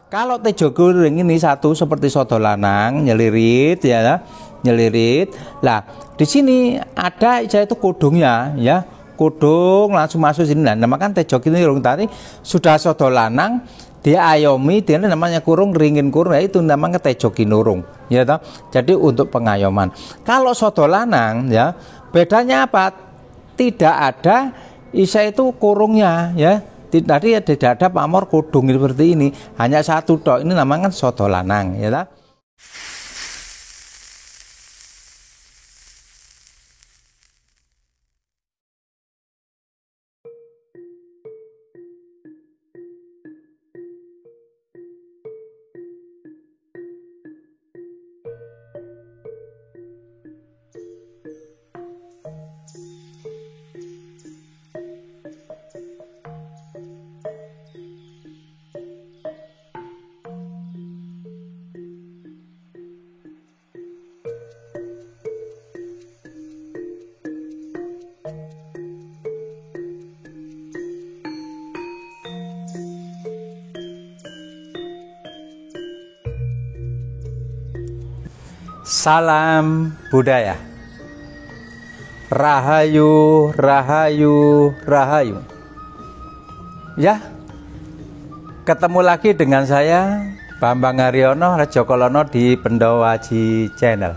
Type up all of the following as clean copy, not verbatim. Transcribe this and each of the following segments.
Kalau tejo kuring ini satu seperti soto lanang, nyelirit ya, nyelirit. Lah, di sini ada saya itu kudungnya ya. Kudung langsung masuk sini. Nah, namakan tejo kuring tadi sudah soto lanang, diayomi, dia namanya kurung, ringin kurung, ya itu namanya tejo kinurung ya toh. Jadi untuk pengayoman. Kalau soto lanang ya, bedanya apa? Tidak ada isa itu kurungnya ya. Tadi tidak ada pamor kudung seperti ini, hanya satu tok. Ini namanya soto lanang ya toh. Salam budaya. Rahayu, rahayu, rahayu. Ya, ketemu lagi dengan saya Bambang Haryono Rejokolono di Pendowaji Channel.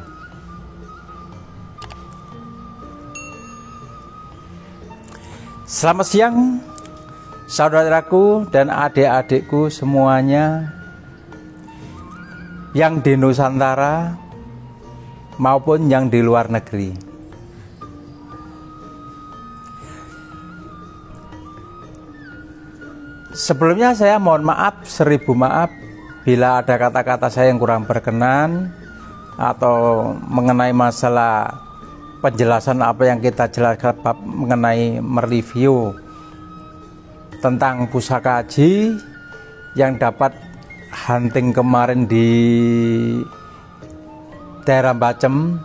Selamat siang saudaraku dan adik-adikku semuanya yang di Nusantara maupun yang di luar negeri. Sebelumnya saya mohon maaf, 1000 maaf bila ada kata-kata saya yang kurang berkenan atau mengenai masalah penjelasan apa yang kita jelaskan mengenai mereview tentang pusaka aji yang dapat hunting kemarin di daerah Bacem,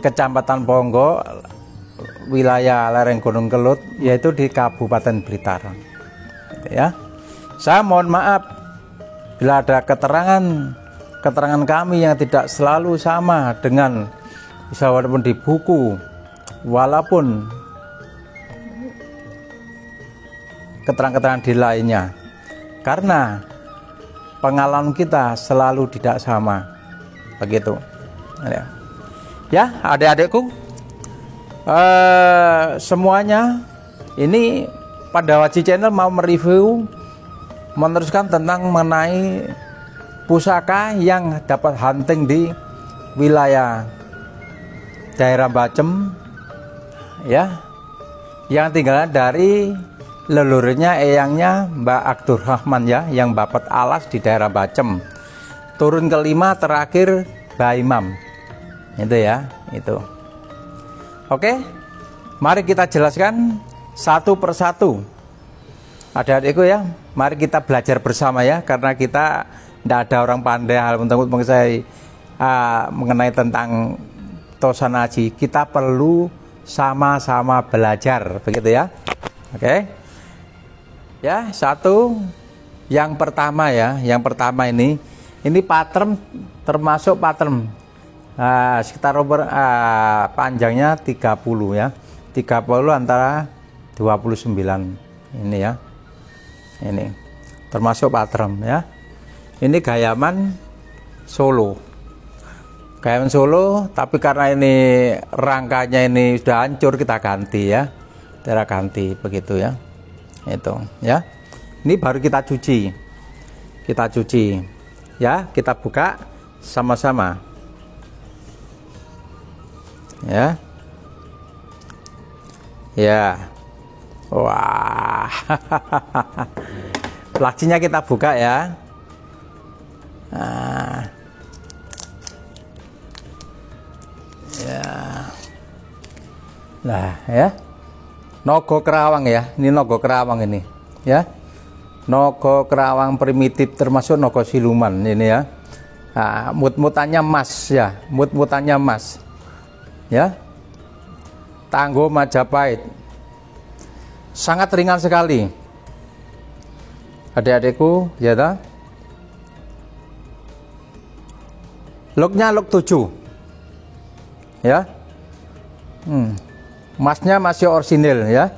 Kecamatan Ponggo, wilayah lereng Gunung Kelut, yaitu di Kabupaten Blitar. Ya, saya mohon maaf bila ada keterangan kami yang tidak selalu sama dengan walaupun di buku, walaupun keterangan-keterangan di lainnya, karena pengalaman kita selalu tidak sama. Begitu ya adik-adikku semuanya. Ini Pendowaji Channel mau mereview, meneruskan tentang mengenai pusaka yang dapat hunting di wilayah daerah Bacem ya, yang tinggal dari leluhurnya eyangnya Mbak Abdurrahman ya, yang dapat alas di daerah Bacem. Turun kelima terakhir Mbak Imam. Itu ya, itu. Oke, mari kita jelaskan satu persatu. Adik-adikku ya, mari kita belajar bersama ya, karena kita tidak ada orang pandai hal tentang saya mengenai tentang Tosana Aji. Kita perlu sama-sama belajar, begitu ya. Oke. Ya, satu. Yang pertama ya, yang pertama ini pattern, termasuk pattern sekitar panjangnya 30 ya, 30 antara 29 ini ya, ini termasuk pattern ya. Ini gayaman Solo, gayaman Solo, tapi karena ini rangkanya ini sudah hancur, kita ganti ya, kita ganti begitu ya, itu ya. Ini baru kita cuci ya, kita buka sama-sama ya. Ya, wah, lacinya kita buka ya. Nah, ya, nah ya, Nogo Kerawang ya, ini Nogo Kerawang ini ya. Nogo Kerawang primitif, termasuk Nogo Siluman ini ya. Nah, mut-mutannya emas ya, mut-mutannya emas ya. Tanggo Majapahit, sangat ringan sekali. adik-adikku, ya ta? Lognya log 7. Ya. Masnya masih orisinil ya.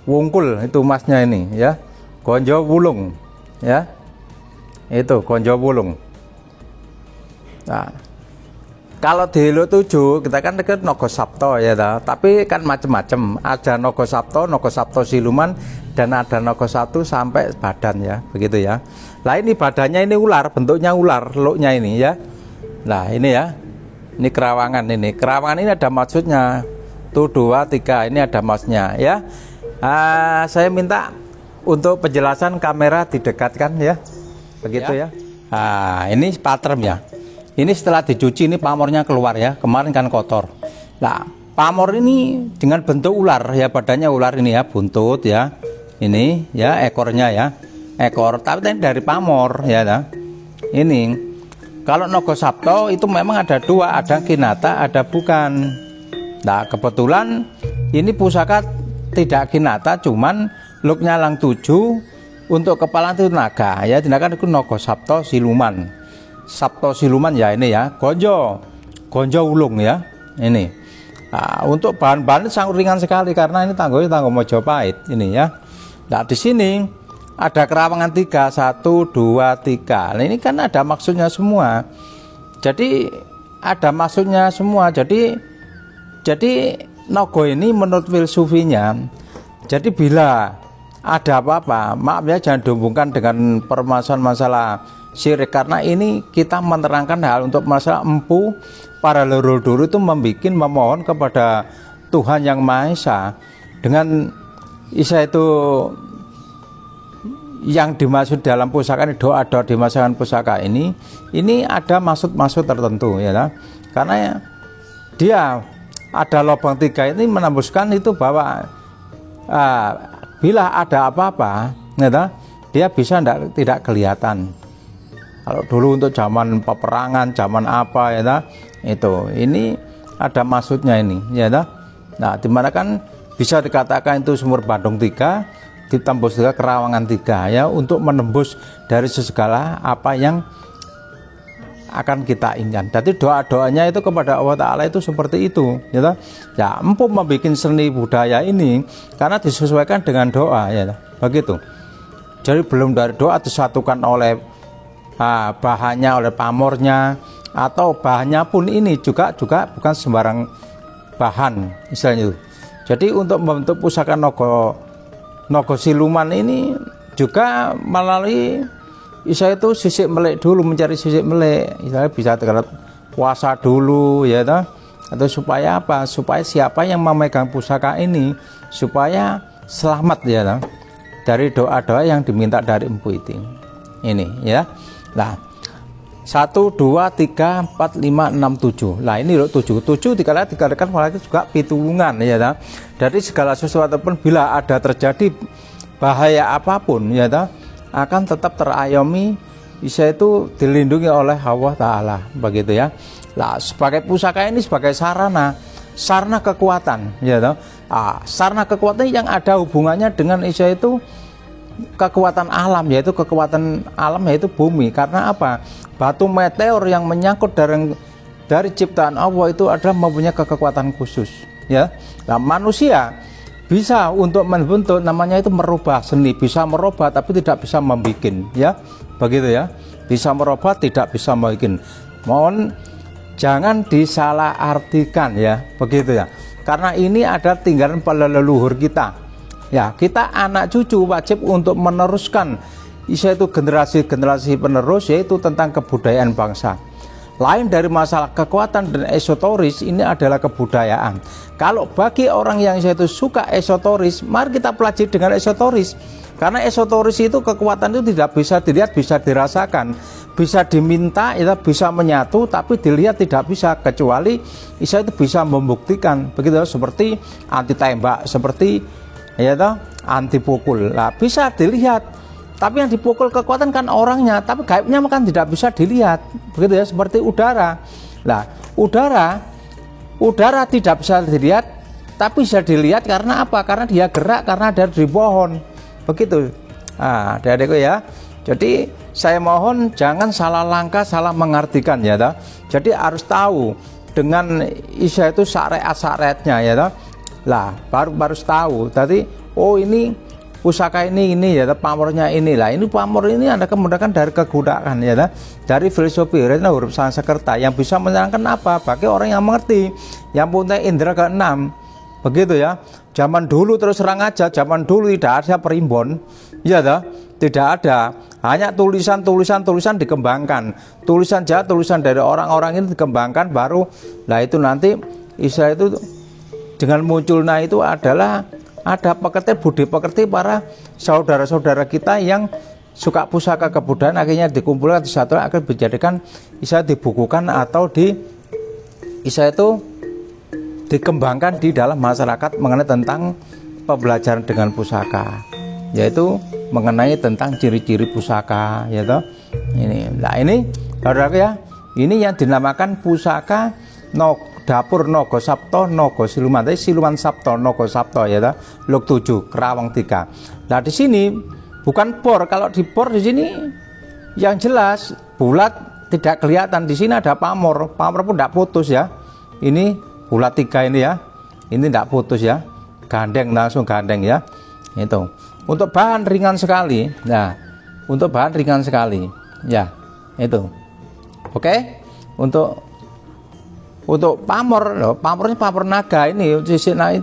Wungkul itu masnya ini ya. Gonjo wulung ya. Itu gonjo wulung. Nah, kalau di log 7 kita kan dekat Nogo Sabto ya ta? Tapi kan macam-macam. Ada Nogo Sabto siluman, dan ada Nogo 1 sampai badan ya, begitu ya. Nah ini badannya ini ular, bentuknya ular, lognya ini ya. Nah ini ya, ini kerawangan ini. Kerawangan ini ada maksudnya. Tuh 2, 3, ini ada maksudnya ya. Saya minta untuk penjelasan kamera didekatkan ya, begitu ya. Nah ini patrem ya. Ini setelah dicuci ini pamornya keluar ya. Kemarin kan kotor. Nah pamor ini dengan bentuk ular ya, badannya ular ini ya, buntut ya. Ini ya ekornya ya, ekor. Tapi dari pamor ya. Nah. Ini. Kalau Nogo Sabto itu memang ada 2, ada kinata, ada bukan. Nah kebetulan ini pusaka tidak kinata, cuman lognya lang 7, untuk kepala itu naga ya, tindakan itu Nogo Sabto siluman. Sabto siluman ya ini ya, gonjo ulung ya ini. Nah, untuk bahan-bahan sangat ringan sekali karena ini tangguhnya tangguh Mojopahit ini ya. Nah di sini ada kerawangan 3, 1, 2, 3. Nah ini kan ada maksudnya semua. Jadi ada maksudnya semua. Jadi Nogo ini menurut filsufinya, jadi bila ada apa-apa, maaf ya jangan dihubungkan dengan permasalahan masalah syirik, karena ini kita menerangkan hal untuk masalah empu para leluhur dulu itu memohon kepada Tuhan Yang Maha Esa dengan Isa itu. Yang dimaksud dalam pusaka ini, doa-doa dimasukkan pusaka ini ada maksud-maksud tertentu ya, karena dia ada lubang 3 ini menembuskan itu bahwa bila ada apa-apa ya, dia bisa tidak kelihatan. Kalau dulu untuk zaman peperangan, zaman apa ya, itu ini ada maksudnya ini ya. Nah dimana kan bisa dikatakan itu sumur Bandung 3 ditembus juga kerawangan 3 ya, untuk menembus dari segala apa yang akan kita inginkan. Jadi doa-doanya itu kepada Allah Ta'ala itu seperti itu ya. Ya empu membuat seni budaya ini karena disesuaikan dengan doa ya, begitu. Jadi belum dari doa disatukan oleh bahannya, oleh pamornya, atau bahannya pun ini juga bukan sembarang bahan istilahnya itu. Jadi untuk membentuk pusaka Nogo siluman ini juga melalui Isa itu sisik melek dulu, mencari sisik melek, misalnya bisa terhadap puasa dulu ya, atau supaya apa? Supaya siapa yang memegang pusaka ini supaya selamat ya, dari doa-doa yang diminta dari empu itu. Ini ya. Nah 1, 2, 3, 4, 5, 6, 7. Nah ini loh 7 dikatakan lagi juga pitulungan ya. Dari segala sesuatu pun bila ada terjadi bahaya apapun ya, akan tetap terayomi, bisa itu dilindungi oleh Allah Ta'ala, begitu ya. Nah sebagai pusaka ini sebagai sarana kekuatan ya. Sarana kekuatan yang ada hubungannya dengan Isa itu kekuatan alam, yaitu kekuatan alam yaitu bumi. Karena apa? Batu meteor yang menyangkut dari ciptaan Allah itu adalah mempunyai kekuatan khusus ya. Nah manusia bisa untuk membentuk, namanya itu merubah seni, bisa merubah tapi tidak bisa membuat ya, begitu ya. Bisa merubah tidak bisa membuat. Mohon jangan disalah artikan ya, begitu ya. Karena ini ada tinggalan para leluhur kita ya. Kita anak cucu wajib untuk meneruskan yaitu generasi penerus, yaitu tentang kebudayaan bangsa. Lain dari masalah kekuatan dan esoteris, ini adalah kebudayaan. Kalau bagi orang yang yaitu suka esoteris, mari kita pelajari dengan esoteris. Karena esoteris itu kekuatan itu tidak bisa dilihat, bisa dirasakan, bisa diminta, itu bisa menyatu, tapi dilihat tidak bisa, kecuali itu bisa membuktikan. Begitu seperti anti tembak, seperti ya anti pukul. Nah, bisa dilihat. Tapi yang dipukul kekuatan kan orangnya, tapi gaibnya kan tidak bisa dilihat, begitu ya. Seperti udara. Nah, udara tidak bisa dilihat, tapi bisa dilihat karena apa? Karena dia gerak, karena ada di pohon, begitu. Nah, adik-adikku ya. Jadi saya mohon jangan salah langkah, salah mengartikan ya toh. Jadi harus tahu dengan Isya itu syariat-syariatnya ya toh. Lah, baru tahu. Tadi oh ini pusaka ini ya toh, pamornya inilah. Ini pamor ini Anda kemudian dari kegunaan ya toh. Dari filosofi Retna huruf Sanskerta yang bisa menerangkan apa? Bagi orang yang mengerti, yang punya indera keenam. Begitu ya. Zaman dulu terus terang aja, zaman dulu tidak ada primbon. Ya toh, tidak ada. Hanya tulisan dikembangkan. Tulisan jahat, tulisan dari orang-orang ini dikembangkan baru. Nah itu nanti Isya itu dengan munculnya itu adalah ada pekerti budi pekerti para saudara-saudara kita yang suka pusaka kebudayaan akhirnya dikumpulkan di satu akan dijadikan Isya dibukukan atau Isya itu dikembangkan di dalam masyarakat mengenai tentang pembelajaran dengan pusaka, yaitu mengenai tentang ciri-ciri pusaka ya toh. Ini saudara ya, ini yang dinamakan pusaka dapur Naga Sapta Naga Siluman. Tadi Siluman Sapta Naga Sapta ya toh, luk 7 Kerawang 3. Nah di sini bukan bor, kalau di bor di sini yang jelas bulat tidak kelihatan. Di sini ada pamor pun tidak putus ya. Ini bulat 3 ini ya, ini tidak putus ya, gandeng langsung gandeng ya. Itu untuk bahan ringan sekali. Nah, untuk bahan ringan sekali ya, itu oke. Untuk pamor, pamornya pamor naga ini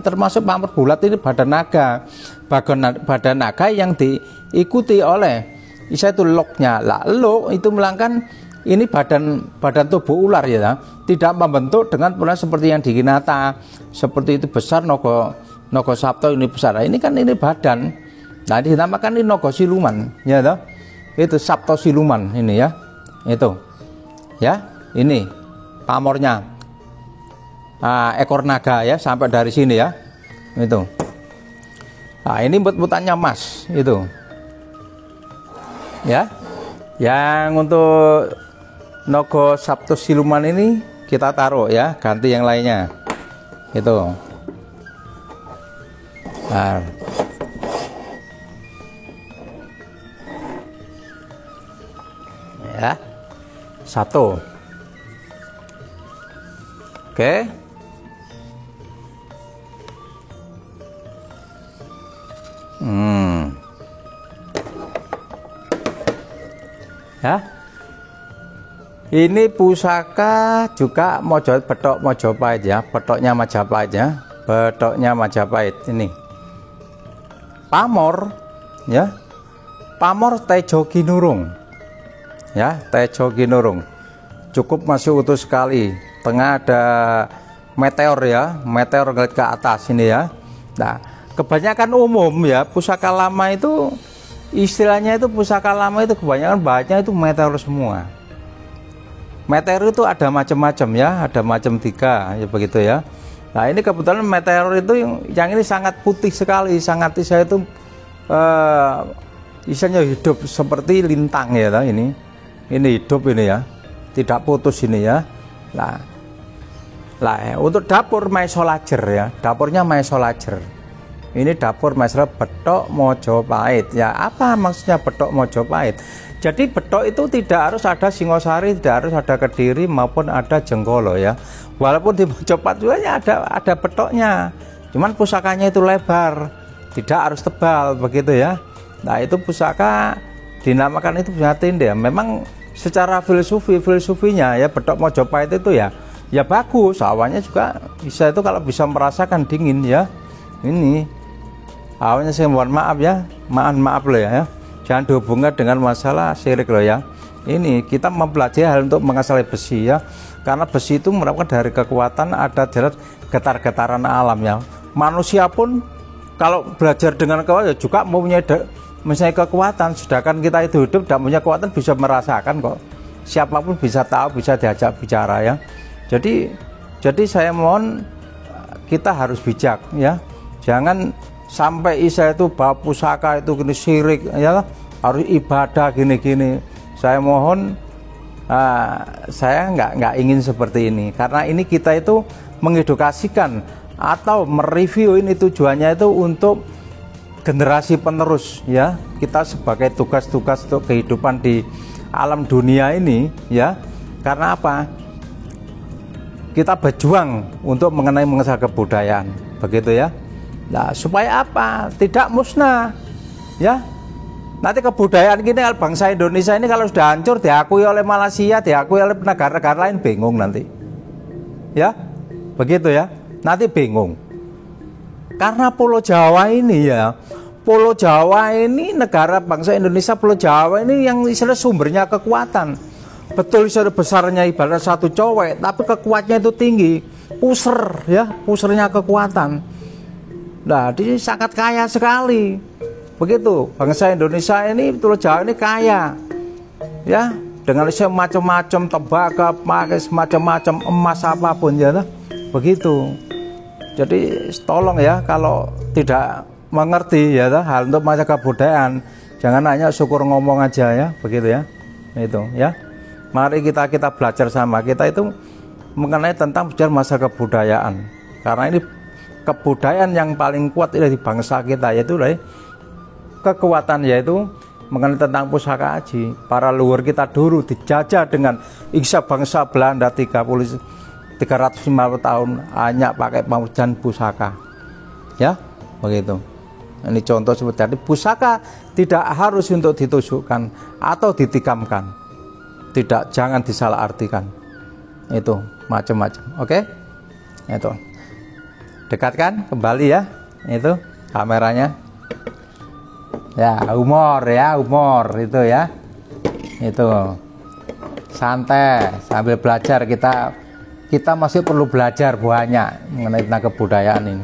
termasuk pamor bulat ini badan naga, badan naga yang diikuti oleh Isya itu loknya. Lah lok itu melangkan ini badan tubuh ular ya, tidak membentuk dengan pola seperti yang di Kinata, seperti itu besar Naga Sapta ini besar. Nah, ini kan ini badan. Nah, dinamakan ini Naga Siluman ya toh. Itu Sapta Siluman ini ya. Itu. Ya, ini pamornya. Ekor naga ya sampai dari sini ya. Itu. Nah, ini but-butannya emas itu. Ya. Yang untuk Naga Sapta Siluman ini kita taruh ya, ganti yang lainnya. Itu. Nah. Ya. Satu. Oke. Ya. Ini pusaka juga betok Mojopahit ya, betoknya Majapahit ya, betoknya Majapahit ini. Pamor ya, pamor Tejo Ginurung ya, Tejo Ginurung cukup masih utuh sekali. Tengah ada meteor ya, meteor ngeliat ke atas ini ya. Nah, kebanyakan umum ya pusaka lama itu istilahnya itu pusaka lama itu kebanyakan bahannya itu meteor semua. Meteor itu ada macam-macam ya, ada macam 3 ya begitu ya. Nah ini kebetulan meteor itu yang ini sangat putih sekali, sangat Isya itu Isyanya hidup seperti lintang ya ini hidup ini ya, tidak putus ini ya. Nah untuk dapur Maesolajer ya, dapurnya Maesolajer. Ini dapur Maesolajer Betok Mojopahit ya. Apa maksudnya Betok Mojopahit? Jadi betok itu tidak harus ada Singosari, tidak harus ada Kediri maupun ada Jenggolo ya. Walaupun di Mojopahit juga ya ada betoknya. Cuman pusakanya itu lebar, tidak harus tebal begitu ya. Nah, itu pusaka dinamakan itu pusaka tinde. Memang secara filosofinya ya betok Mojopahit itu ya bagus. Awalnya juga bisa itu kalau bisa merasakan dingin ya. Ini awalnya saya mohon maaf ya. Maaf loh ya. Jangan dihubungkan dengan masalah syirik loh ya. Ini kita mempelajari hal untuk mengasali besi ya. Karena besi itu merupakan dari kekuatan, ada getar-getaran alam ya. Manusia pun kalau belajar dengan kekuatan juga mempunyai kekuatan. Sedangkan kita itu hidup tidak punya kekuatan, bisa merasakan kok. Siapapun bisa tahu, bisa diajak bicara ya. Jadi saya mohon kita harus bijak ya. Jangan sampai Isya itu bawa pusaka itu gini syirik ya, harus ibadah gini-gini. Saya mohon saya nggak ingin seperti ini, karena ini kita itu mengedukasikan atau mereview, ini tujuannya itu untuk generasi penerus ya. Kita sebagai tugas-tugas untuk kehidupan di alam dunia ini ya. Karena apa? Kita berjuang untuk mengenai kebudayaan, begitu ya. Nah, supaya apa? Tidak musnah ya. Nanti kebudayaan kita bangsa Indonesia ini kalau sudah hancur, diakui oleh Malaysia, diakui oleh negara-negara lain, bingung nanti ya, begitu ya. Nanti bingung karena Pulau Jawa ini ya, Pulau Jawa ini negara bangsa Indonesia, Pulau Jawa ini yang istilah sumbernya kekuatan. Betul istilah besarnya ibarat satu cowek, tapi kekuatannya itu tinggi, puser ya, pusernya kekuatan. Nah, dia sangat kaya sekali. Begitu, bangsa Indonesia ini, Pulau Jawa ini kaya ya, dengan macam-macam tembakau, macam-macam emas apapun ya, begitu. Jadi tolong ya, kalau tidak mengerti ya hal untuk masa kebudayaan, jangan hanya syukur ngomong aja ya, begitu ya. Itu ya. Mari kita belajar sama kita itu mengenai tentang masa kebudayaan. Karena ini kebudayaan yang paling kuat di bangsa kita, yaitu kekuatan, yaitu mengenai tentang pusaka aji. Para leluhur kita dulu dijajah dengan iksa bangsa Belanda 350 tahun hanya pakai pemajan pusaka ya, begitu. Ini contoh seperti tadi, pusaka tidak harus untuk ditusukkan atau ditikamkan, tidak, jangan disalahartikan. Itu macam-macam. Oke, itu dekatkan kembali ya, itu kameranya ya, humor ya, humor itu ya, itu santai sambil belajar. Kita masih perlu belajar banyak mengenai tentang kebudayaan ini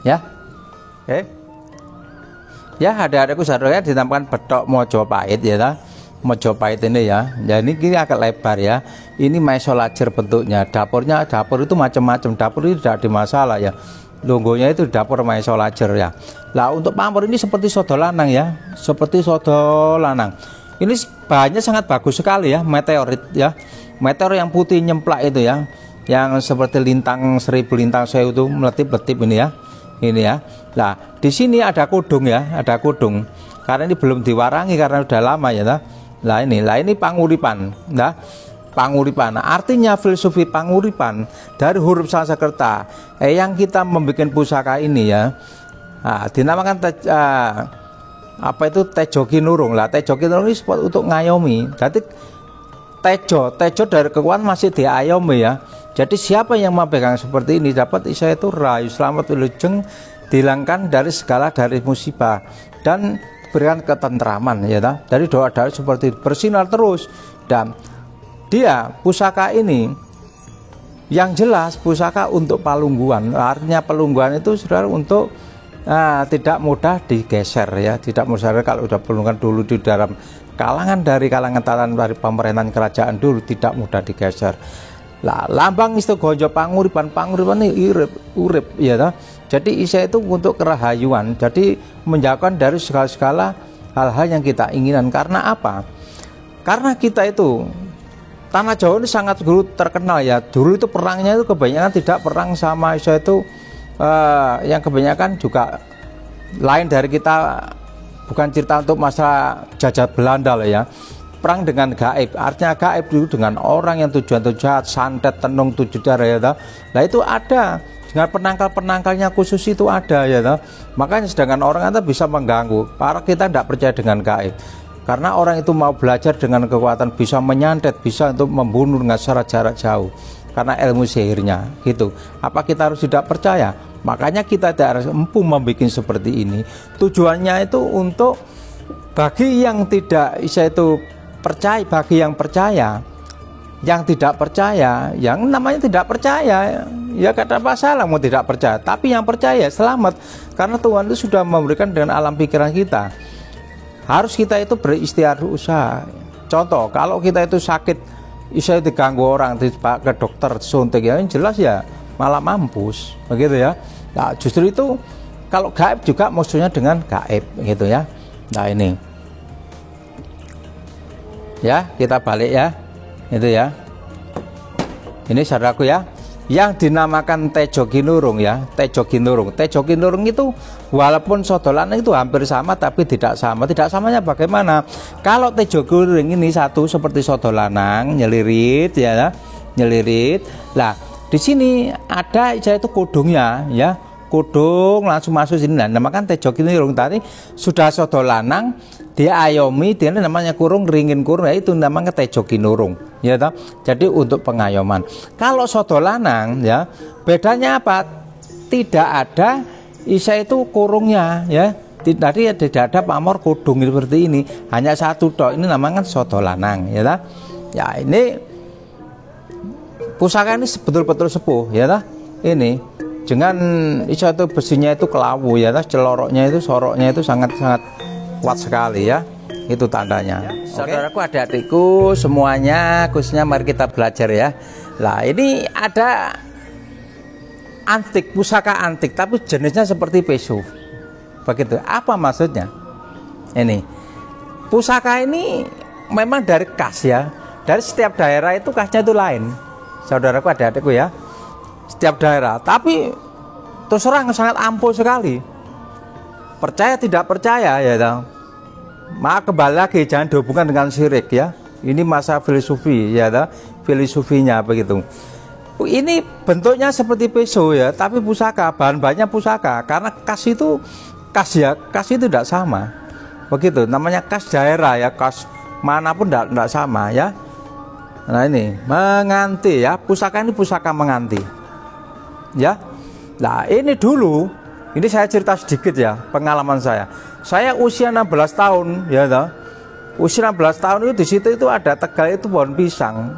ya. Oke ya, adik-adikku saudara, dinamakan Betok Mojopahit ya, Mojopahit ini ya. Ya, ini agak lebar ya. Ini maisolajer bentuknya. Dapur itu macam-macam. Dapur itu tidak ada masalah ya. Logonya itu dapur maisolajer ya. Lah, untuk pamor ini seperti sodo lanang ya, seperti sodo lanang. Ini bahannya sangat bagus sekali ya, meteorit ya. Meteor yang putih nyemplak itu ya, yang seperti lintang 1000 lintang saya itu meletip-letip ini ya. Ini ya. Nah, di sini ada kudung ya, ada kudung. Karena ini belum diwarangi karena udah lama ya. Nah, ini panguripan. Nah, panguripan artinya filosofi panguripan dari huruf Sanskerta yang kita membuat pusaka ini ya. Nah, dinamakan apa itu Tejogi Nurung. Lah, Tejogi Nurung ini untuk ngayomi. Jadi tejo dari kekuatan masih diayomi ya. Jadi siapa yang memegang seperti ini dapat isya itu rayu selamat wilujeng, dihilangkan dari segala dari musibah dan berikan ketentraman ya. Dari doa-doa seperti bersinar terus. Dan dia pusaka ini yang jelas pusaka untuk palungguan. Artinya palungguan itu saudara untuk tidak mudah digeser ya, tidak mudah. Kalau udah palungguan dulu di dalam kalangan dari pemerintahan kerajaan dulu tidak mudah digeser. Lah, lambang itu gonjo panguripan ini urip ya. Jadi isya itu untuk kerahayuan. Jadi menjauhkan dari segala hal-hal yang kita inginkan. Karena apa? Karena kita itu tanah Jawa ini sangat dulu terkenal ya. Dulu itu perangnya itu kebanyakan tidak perang sama isya itu yang kebanyakan juga lain dari kita, bukan cerita untuk masa jajah Belanda lah ya. Perang dengan gaib, artinya gaib dulu dengan orang yang tujuan jahat, santet, tenung, 7 darah ya. Nah, itu ada dengan penangkal-penangkalnya khusus itu ada ya. Makanya sedangkan orang itu bisa mengganggu. Para kita tidak percaya dengan gaib. Karena orang itu mau belajar dengan kekuatan, bisa menyantet, bisa untuk membunuh dengan secara jarak jauh. Karena ilmu sihirnya gitu. Apa kita harus tidak percaya? Makanya kita tidak harus mampu membuat seperti ini. Tujuannya itu untuk bagi yang tidak itu percaya, bagi yang percaya, yang tidak percaya, yang namanya tidak percaya ya kata masalah mau tidak percaya, tapi yang percaya selamat karena Tuhan itu sudah memberikan dengan alam pikiran kita. Harus kita itu beristighfar usaha. Contoh, kalau kita itu sakit, bisa diganggu orang, ke dokter, suntik ya, jelas ya malah mampus, begitu ya. Nah, justru itu kalau gaib juga maksudnya dengan gaib gitu ya. Nah, ini ya, kita balik ya, itu ya. Ini saudaraku ya. yang dinamakan Tejo Kinurung ya, Tejo Kinurung. Tejo Kinurung itu walaupun soto lanang itu hampir sama tapi tidak sama. Tidak samanya bagaimana? Kalau Tejo Kinurung ini satu seperti soto lanang, nyelirit ya, nyelirit. Lah, di sini ada itu kudungnya ya. Kudung langsung masuk sini. Nah, namakan Tejo Kinurung tadi sudah soto lanang, dia ayomi, dia namanya kurung, ringin kurung, ya itu namanya Tejo Kinurung ya toh. Jadi untuk pengayoman. Kalau soto lanang ya bedanya apa? Tidak ada isa itu kurungnya ya. Tidak ada pamor kudung seperti ini, hanya satu tok. Ini namanya soto lanang ya toh. Ya ini pusaka ini betul-betul sepuh ya toh. Ini dengan isa itu besinya itu kelawu ya, celoroknya itu soroknya itu sangat-sangat kuat sekali ya, itu tandanya. Saudaraku, adik-adikku semuanya, khususnya mari kita belajar ya. Lah ini ada antik, pusaka antik tapi jenisnya seperti peso begitu. Apa maksudnya? Ini pusaka ini memang dari kas ya, dari setiap daerah itu kasnya itu lain, saudaraku, adik-adikku ya. Setiap daerah, tapi terus terang sangat ampuh sekali. Percaya tidak percaya ya tahu. Maka kembali lagi jangan dihubungkan dengan syirik ya. Ini masa filosofi ya tahu, filosofinya begitu. Ini bentuknya seperti peso ya, tapi pusaka, bahan-bahannya pusaka. Karena kas itu kas ya, kas itu tidak sama. Begitu, namanya kas daerah ya, kas manapun tidak sama ya. Nah ini menganti ya, pusaka ini pusaka menganti. Ya, nah ini dulu, ini saya cerita sedikit ya pengalaman saya. Saya usia 16 tahun, ya toh. Usia 16 tahun itu di situ itu ada Tegal itu pohon pisang.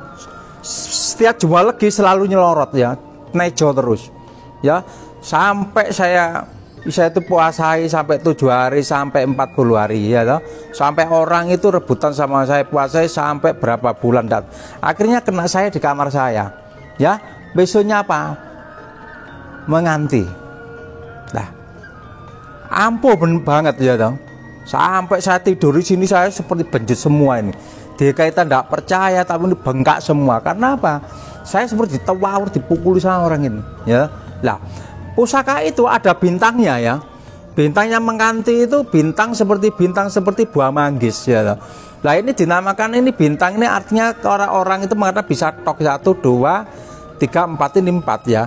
Setiap Jumat Legi selalu nyelorot ya, nejo terus, ya sampai saya bisa itu puasai sampai 7 hari sampai 40 hari ya toh. Sampai orang itu rebutan sama saya puasai sampai berapa bulan. Akhirnya kena saya di kamar saya, ya besoknya apa? Menganti. Nah, ampuh banget ya dong. Sampai saya tidur di sini saya seperti benjut semua ini. Dia kaitan tidak percaya tapi ini bengkak semua. Karena apa? Saya seperti ditawar, dipukuli sama orang ini. Ya, lah pusaka itu ada bintangnya ya. Bintangnya menganti itu bintang seperti buah manggis ya. Lah ini dinamakan ini bintang ini artinya orang-orang itu mengatakan bisa tok 1, 2, 3, 4 ini 4 ya.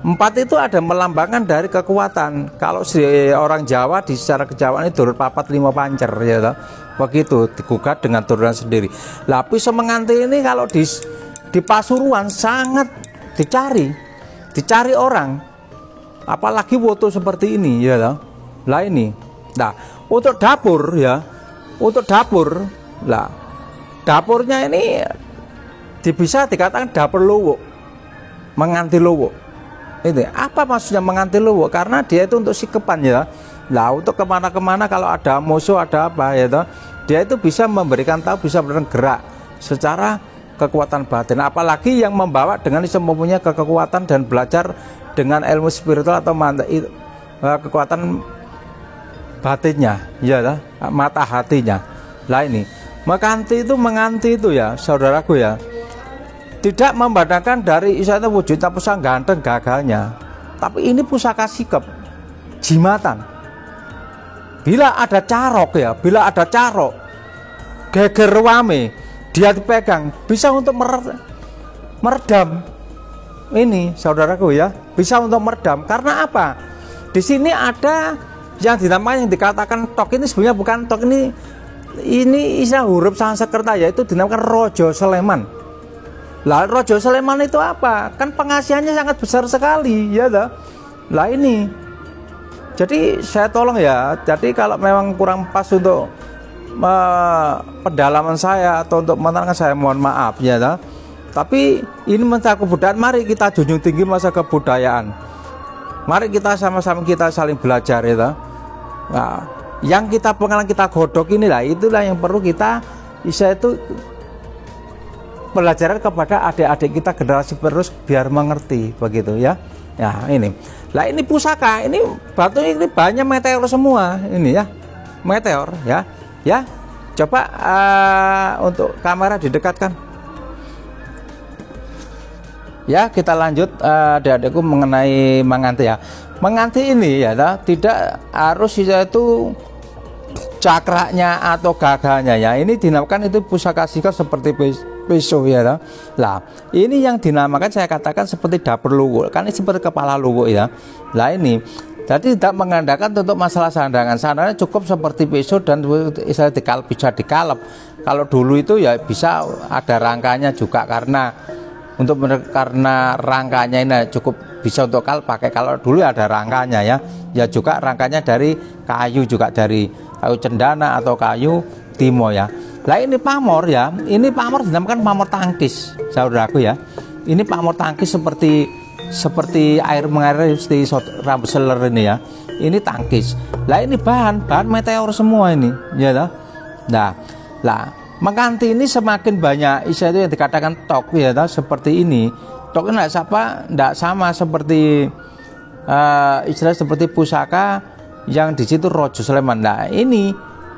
4 itu ada melambangkan dari kekuatan. Kalau si orang Jawa di secara kejawaan itu turun papat 5 pancer ya toh. Begitu digugat dengan turunan sendiri. Lah pisau menganti ini kalau di Pasuruan sangat dicari orang. Apalagi foto seperti ini ya toh. Lah ini. Nah, untuk dapur ya. Untuk dapur. Lah dapurnya ini bisa dikatakan dapur luwuk. Menganti luwuk. Itu apa maksudnya menganti luwuk? Karena dia itu untuk sikepan ya. Lah untuk kemana-kemana kalau ada musuh ada apa ya toh, dia itu bisa memberikan tahu, bisa bergerak secara kekuatan batin. Apalagi yang membawa dengan mempunyai kekuatan dan belajar dengan ilmu spiritual atau kekuatan batinnya ya toh, mata hatinya. Lah ini menganti itu ya saudaraku ya, tidak membandangkan dari istilahnya wujudnya pusaka ganteng gagalnya, tapi ini pusaka sikap jimatan. Bila ada carok ya, bila ada carok geger wame dia dipegang bisa untuk meredam. Ini saudaraku ya, bisa untuk meredam. Karena apa? Di sini ada yang dinamakan yang dikatakan tok, ini sebenarnya bukan tok, ini istilah huruf Sanskerta yaitu dinamakan Rojo Sleman. Lah Rojo Sleman itu apa? Kan pengasihannya sangat besar sekali ya toh. Lah ini. Jadi saya tolong ya. Jadi kalau memang kurang pas untuk pendalaman saya atau untuk menerangkan saya mohon maaf ya toh. Tapi ini masa kebudayaan, mari kita junjung tinggi masa kebudayaan. Mari kita sama-sama kita saling belajar ya toh. Nah, yang kita pengalaman kita godok inilah itulah yang perlu kita itu pelajaran kepada adik-adik kita generasi penerus biar mengerti begitu ya. Ya ini. Lah ini pusaka, ini batu ini banyak meteor semua ini ya. Meteor ya. Ya. Coba untuk kamera didekatkan. Ya, kita lanjut adik-adikku mengenai menganti ya. Menganti ini ya, tidak harus itu cakranya atau gagahnya ya. Ini dinamakan itu pusaka sika seperti peso ya. Lah, ini yang dinamakan saya katakan seperti dapur luwuk. Kan ini seperti kepala luwuk ya. Lah ini jadi tidak mengandalkan untuk masalah sandangan. Sandangannya cukup seperti peso dan istilah bisa dikalap. Kalau dulu itu ya bisa ada rangkanya juga karena rangkanya ini cukup bisa untuk pakai. Kalau dulu ada rangkanya ya juga rangkanya dari kayu, juga dari kayu cendana atau kayu timo ya. Lah ini pamor ya, ini pamor dinamakan pamor tangkis saudaraku ya. Ini pamor tangkis seperti air mengalir di rambut seler ini ya. Ini tangkis. Lah ini bahan meteor semua ini ya toh. Nah, lah menganti ini semakin banyak istilah itu yang dikatakan tok ya toh, seperti ini. Tok enggak sama seperti istilah seperti pusaka yang di situ Rojo Sleman. Nah, ini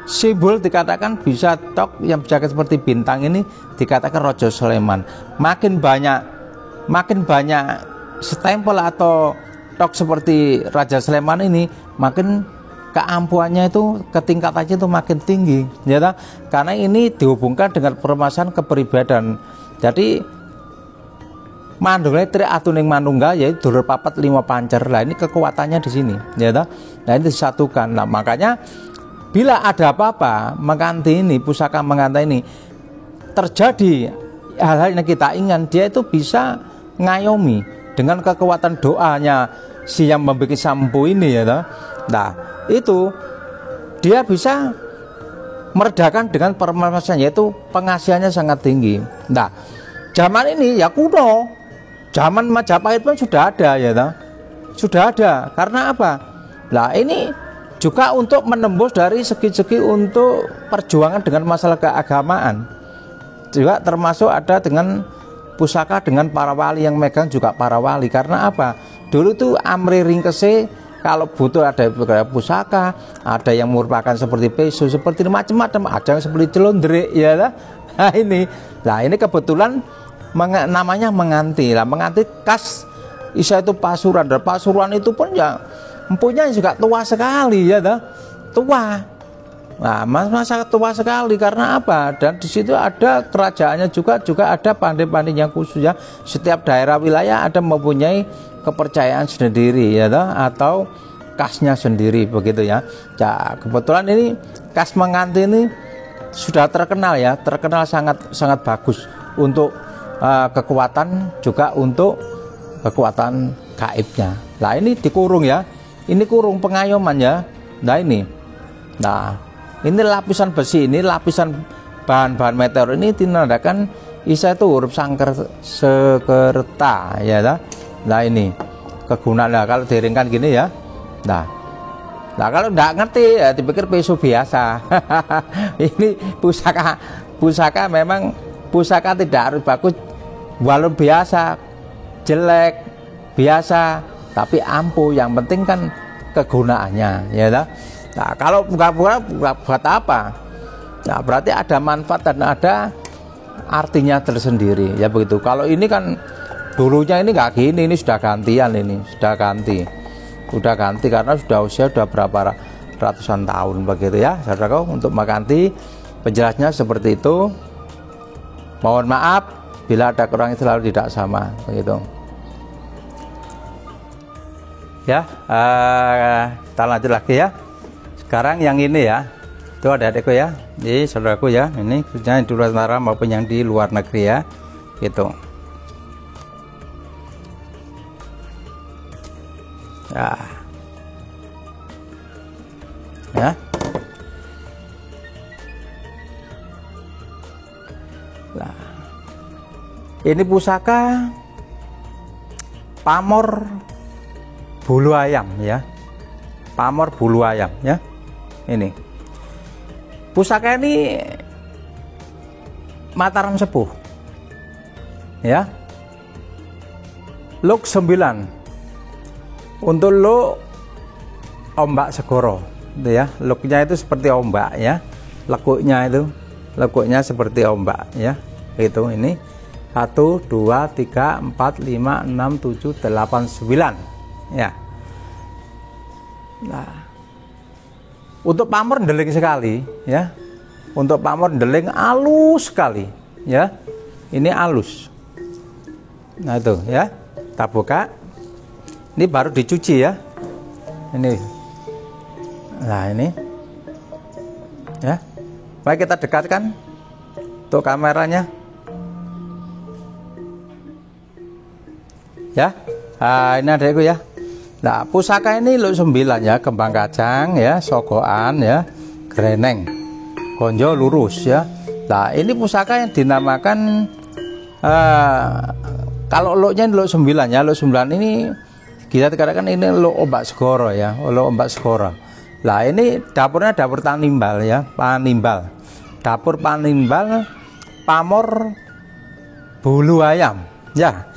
simbol dikatakan bisa tok yang bisa seperti bintang ini dikatakan Rojo Sleman. Makin banyak stempel atau tok seperti Raja Sleman ini, makin keampuannya itu, ketingkatannya itu makin tinggi ya toh? Karena ini dihubungkan dengan permasalahan kepribadian. Jadi mandungnya tri atuning manunggal yaitu dulur papat lima pancer. Lah ini kekuatannya di sini ya toh? Nah ini disatukan. Nah makanya bila ada apa-apa menganti ini, pusaka menganti ini terjadi hal-hal yang kita inginkan, dia itu bisa ngayomi dengan kekuatan doanya si yang membuat sampo ini ya toh? Nah itu dia bisa meredakan dengan permasalahan, yaitu pengasihannya sangat tinggi. Nah zaman ini ya kuno, zaman Majapahit pun sudah ada ya toh? Sudah ada. Karena apa? Nah ini juga untuk menembus dari segi-segi untuk perjuangan dengan masalah keagamaan. Juga termasuk ada dengan pusaka dengan para wali yang megang juga para wali. Karena apa? Dulu itu amri ringkese kalau butuh ada pusaka, ada yang merupakan seperti peso, seperti macam-macam, ada yang seperti celondrek ya lah. Nah ini kebetulan namanya menganti. Lah menganti khas Isa itu Pasuruan, dan Pasuruan itu pun ya empunya juga tua sekali ya dah. Tua. Nah, masa tua sekali karena apa? Dan di situ ada kerajaannya juga ada pandai-pandai yang khusus ya. Setiap daerah wilayah ada mempunyai kepercayaan sendiri ya toh, atau khasnya sendiri begitu ya. Ya, kebetulan ini khas menganti ini sudah terkenal ya, terkenal sangat bagus untuk kekuatan, juga untuk kekuatan gaibnya. Nah ini dikurung ya, ini kurung pengayoman ya. Nah ini lapisan besi, ini lapisan bahan-bahan meteor ini dinandakan Isa itu huruf Sangkerta ya. Nah ini kegunaan. Nah, kalau diringkan gini ya. Nah kalau enggak ngerti ya dipikir peso biasa. Ini pusaka memang pusaka tidak harus bagus, walau biasa, jelek, biasa, tapi ampuh. Yang penting kan kegunaannya ya. Nah kalau buat apa? Nah berarti ada manfaat dan ada artinya tersendiri ya begitu. Kalau ini kan dulunya ini nggak gini, ini sudah gantian, ini sudah ganti karena sudah usia sudah berapa ratusan tahun begitu ya saudaraku. Untuk mengganti penjelasnya seperti itu. Mohon maaf bila ada kurang selalu tidak sama begitu ya. Kita lanjut lagi ya. Sekarang yang ini ya, itu ada adikku ya, jadi saudaraku ya, ini khususnya di luar Nusantara maupun yang di luar negeri ya gitu ya. Nah, ini pusaka pamor bulu ayam ya, pamor bulu ayam ya. Ini pusaka ini Mataram Sepuh ya, luk 9 untuk luk ombak segoro itu ya. Luknya itu seperti ombak ya, lekuknya seperti ombak ya itu. Ini 1, 2, 3, 4, 5, 6, 7, 8, 9 ya. Nah, untuk pamor ndeling sekali ya. Untuk pamor ndeling halus sekali ya. Ini halus. Nah itu ya, kita buka. Ini baru dicuci ya. Ini. Nah ini ya. Baik, kita dekatkan untuk kameranya. Ya, nah, ini adekku ya. Nah, pusaka ini lu 9 ya, kembang kacang ya, sogokan ya, greneng, konjo lurus ya. Nah, ini pusaka yang dinamakan kalau lo-nya lu 9 ya, lu 9 ini kita katakan ini lo ombak segoro ya, lo ombak segoro. Nah, ini dapurnya dapur Panimbal ya, Panimbal. Dapur Panimbal pamor bulu ayam ya.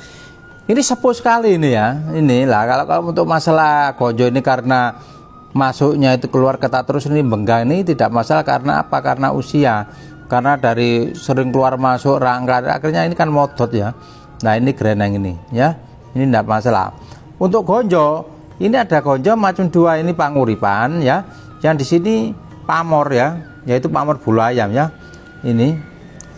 Ini sepuh sekali ini ya. Inilah kalau untuk masalah gonjo ini karena masuknya itu keluar ketat terus ini benggang ini tidak masalah karena apa? Karena usia. Karena dari sering keluar masuk rangka akhirnya ini kan modot ya. Nah, ini greneng ini ya. Ini tidak masalah. Untuk gonjo, ini ada gonjo macam 2 ini panguripan ya. Yang di sini pamor ya, yaitu pamor bulu ayam ya. Ini.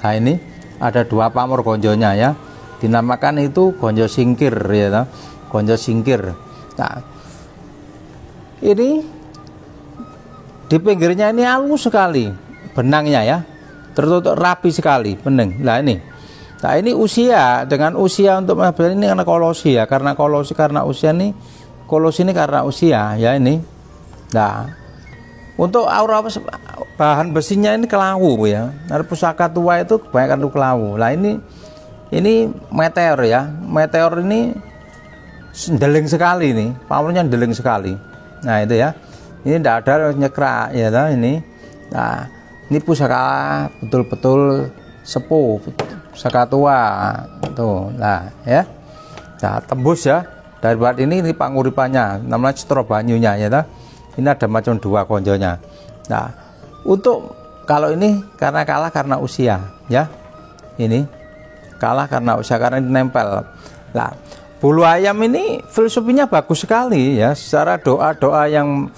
Nah, ini ada 2 pamor gonjonya ya. Dinamakan itu gonjo singkir ya, gonjo singkir. Nah, ini di pinggirnya ini halus sekali benangnya ya, tertutup rapi sekali bening. Nah ini, nah ini usia, dengan usia untuk ini karena kolosi ya, karena kolosi karena usia nih, kolosi ini karena usia ya ini. Nah, untuk aura bahan besinya ini kelawu ya. Nah, pusaka tua itu kebanyakan itu kelawu. Nah ini meteor ya, meteor ini ndeling sekali nih, pamornya ndeling sekali. Nah itu ya, ini tidak ada nyekrak ya ini. Nah ini pusaka betul-betul sepuh, pusaka tua tuh. Nah ya, nah tembus ya dari buat ini panguripannya, namanya cetro banyunya ya. Ini ada macam 2 konjonya. Nah untuk kalau ini karena kalah karena usia ya, ini kalah karena usia karena ini nempel. Nah, bulu ayam ini filosofinya bagus sekali ya. Secara doa-doa yang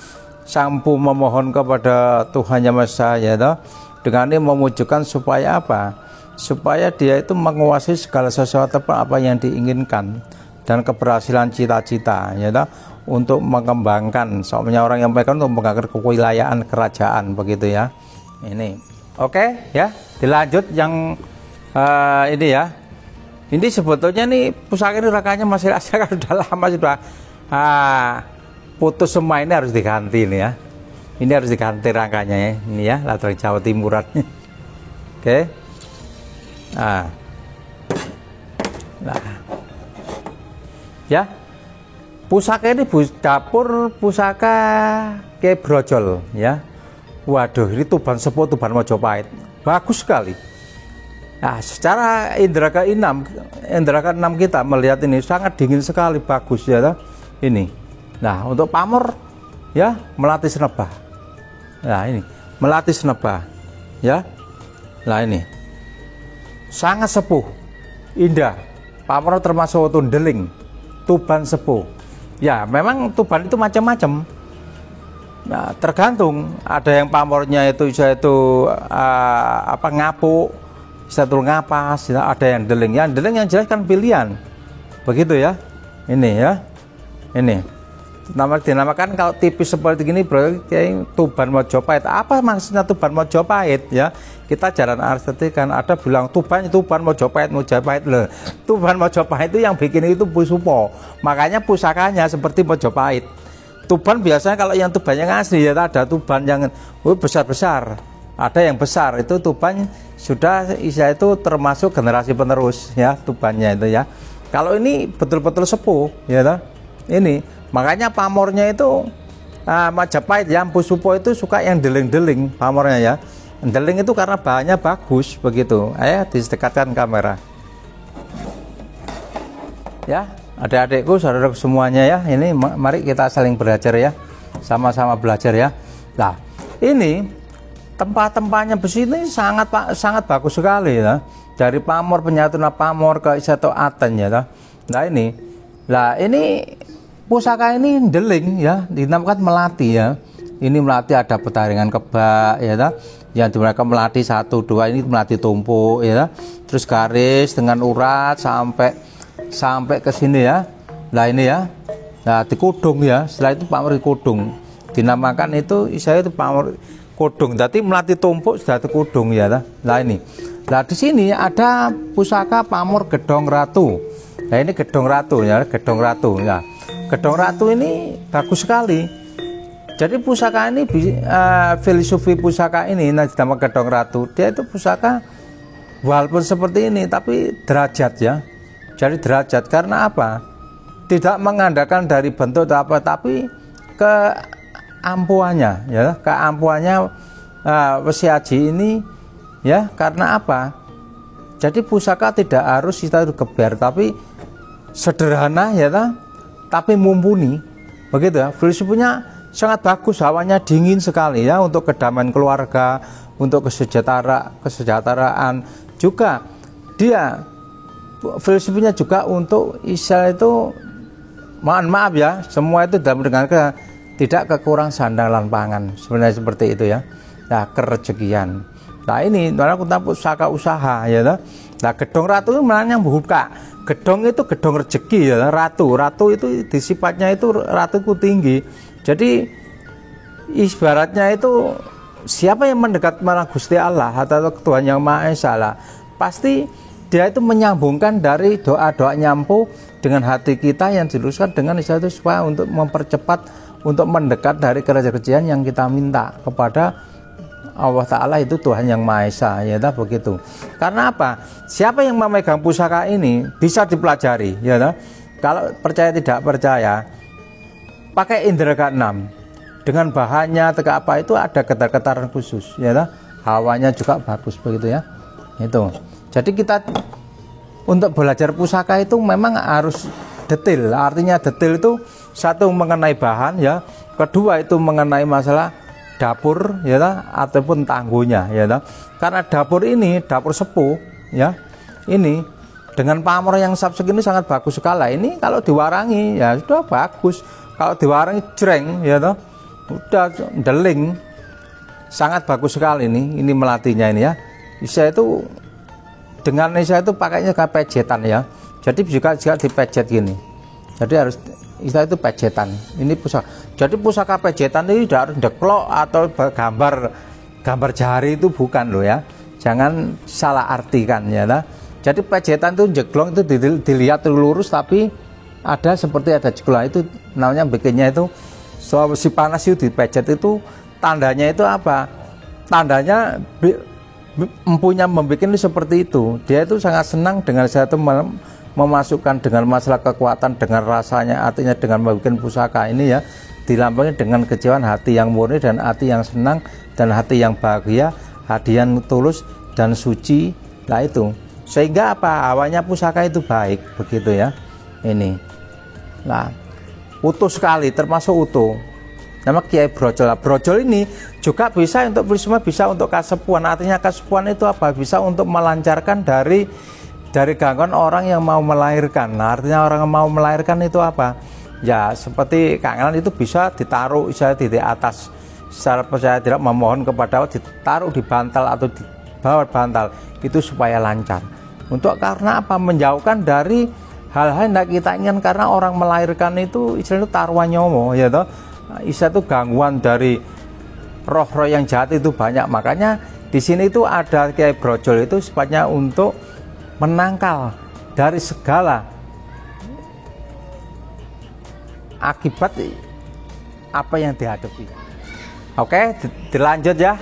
sampu memohon kepada Tuhan Yang Maha Esa ya toh, dengan ini memujudkan supaya apa? Supaya dia itu menguasai segala sesuatu apa yang diinginkan dan keberhasilan cita-cita ya toh, untuk mengembangkan soalnya orang yang mereka untuk mengangkat kewilayaan kerajaan begitu ya. Ini. Oke ya, dilanjut yang ini ya, ini sebetulnya nih pusaka ini rangkanya masih kan udah lama sudah putus semua, ini harus diganti nih ya, ini harus diganti rangkanya ya, ini ya latar Jawa Timuran. Oke. Nah ya, pusaka ini dapur pusaka Ki Brojol ya. Waduh, ini tuban sepuh, tuban Mojopahit, bagus sekali. Nah, secara indera keenam kita melihat ini sangat dingin sekali, bagus ya ini. Nah, untuk pamor ya melati senebah. Nah, ini melati senebah ya. Nah, ini sangat sepuh, indah. Pamor termasuk tundeling, tuban sepuh. Ya, memang tuban itu macam-macam. Nah, tergantung, ada yang pamornya itu ngapuk, satu ngapas, ada yang deling. Yang deling yang jelas kan pilihan, begitu ya. Ini ya, ini dinamakan kalau tipis seperti ini berarti tuban Mojopahit. Apa maksudnya tuban Mojopahit ya? Kita jalan estetik kan ada bilang tuban Mojopahit loh. Tuban Mojopahit itu yang bikin itu Pusupo, makanya pusakanya seperti Mojopahit. Tuban biasanya kalau yang tuban yang asli ya ada tuban yang besar-besar, ada yang besar itu tuban sudah istilah itu termasuk generasi penerus ya tubannya itu ya. Kalau ini betul-betul sepuh ya toh. Ini makanya pamornya itu Majapahit ya, Pusupo itu suka yang deling-deling pamornya ya. Deling itu karena bahannya bagus begitu. Ayo didekatkan kamera. Ya, adik-adikku, saudaraku semuanya ya. Ini mari kita saling belajar ya. Sama-sama belajar ya. Nah, ini tempat-tempatnya besi ini sangat bagus sekali ya. dari pamor penyatuna pamor ke Isato Aten ya toh. Nah ini pusaka ini deling ya, dinamakan melati ya. Ini melati ada petaringan kebak ya toh, yang mereka melati 1 2, ini melati tumpuk ya toh. Terus garis dengan urat sampai ke sini ya. Nah ini ya, nah dikudung ya, setelah itu pamor dikudung, dinamakan itu saya itu pamor kudung. Jadi melati tumpuk sudah dikudung ya. Nah ini, nah di sini ada pusaka pamor gedong ratu. Nah ini gedong ratu ya, gedong ratu ya. Gedong ratu ini bagus sekali. Jadi pusaka ini filosofi pusaka ini nama gedong ratu, dia itu pusaka walaupun seperti ini tapi derajat ya. Jadi derajat karena apa? Tidak mengandalkan dari bentuk atau apa, tapi keampuannya ya, keampuannya Wesi Aji ini ya. Karena apa? Jadi pusaka tidak harus kita geber, tapi sederhana ya, tapi mumpuni begitu ya. Filosofinya sangat bagus, hawanya dingin sekali ya, untuk kedamaian keluarga, untuk kesejahteraan juga. Dia filosofinya juga untuk istilah itu, mohon maaf ya, semua itu dalam dengan tidak kekurang sandalan pangan, sebenarnya seperti itu ya. Nah kerejekian. Nah ini kita pusaka usaha ya. Nah gedong ratu itu mana yang buka. Gedong itu gedong rezeki ya. Ratu itu sifatnya itu ratuku tinggi. Jadi ibaratnya itu siapa yang mendekat marang Gusti Allah atau Tuhan Yang Maha Esa lah, pasti dia itu menyambungkan dari doa-doa nyampu dengan hati kita yang diluruskan dengan istilah itu supaya untuk mempercepat, untuk mendekat dari kerajaan yang kita minta kepada Allah Ta'ala itu Tuhan Yang Maha Esa ya begitu. Karena apa? Siapa yang memegang pusaka ini bisa dipelajari ya. Kalau percaya tidak percaya, pakai indera keenam dengan bahannya teka apa itu ada getar-getaran khusus ya. Hawanya juga bagus begitu ya. Itu. Jadi kita untuk belajar pusaka itu memang harus detail. Artinya detail itu satu mengenai bahan ya, kedua itu mengenai masalah dapur ya, ataupun tangguhnya ya. Karena dapur ini dapur sepuh ya. Ini dengan pamor yang sapsek ini sangat bagus sekali. Ini kalau diwarangi ya sudah bagus. Kalau diwarangi jreng ya udah deling, sangat bagus sekali ini. Ini melatinya ini ya. Saya itu dengan saya itu pakainya kayak pejetan ya. Jadi juga dipejet gini. Jadi harus itu pejetan. Ini pusaka. Jadi pusaka pejetan ini tidak harus deklok atau gambar jari, itu bukan loh ya. Jangan salah artikan ya. Jadi pejetan itu jeglong itu dilihat lurus tapi ada seperti ada jeglong, itu namanya bikinnya itu si panas itu dipejet, itu tandanya itu apa? Tandanya empunya membuat ini seperti itu. Dia itu sangat senang dengan satu memasukkan dengan masalah kekuatan, dengan rasanya, artinya dengan membuat pusaka ini ya, dilambangin dengan kejiwaan hati yang murni dan hati yang senang dan hati yang bahagia, hati yang tulus dan suci. Nah itu sehingga apa, awalnya pusaka itu baik begitu ya. Ini nah utuh sekali, termasuk utuh. Nama Kiai Brojol. Brojol ini juga bisa untuk semua, bisa untuk kasepuan. Artinya kasepuan itu apa? Bisa untuk melancarkan dari gangguan orang yang mau melahirkan. Nah, artinya orang yang mau melahirkan itu apa? Ya seperti kangelan itu bisa ditaruh saya di atas, secara percaya tidak memohon kepada Allah, ditaruh di bantal atau di bawah bantal itu supaya lancar. Untuk karena apa? Menjauhkan dari hal-hal yang tidak kita inginkan, karena orang melahirkan itu istilahnya taruhan nyomo ya toh. Isa itu gangguan dari roh-roh yang jahat itu banyak. Makanya di sini itu ada Kiai Brojol itu sifatnya untuk menangkal dari segala akibat apa yang dihadapi. Oke, dilanjut ya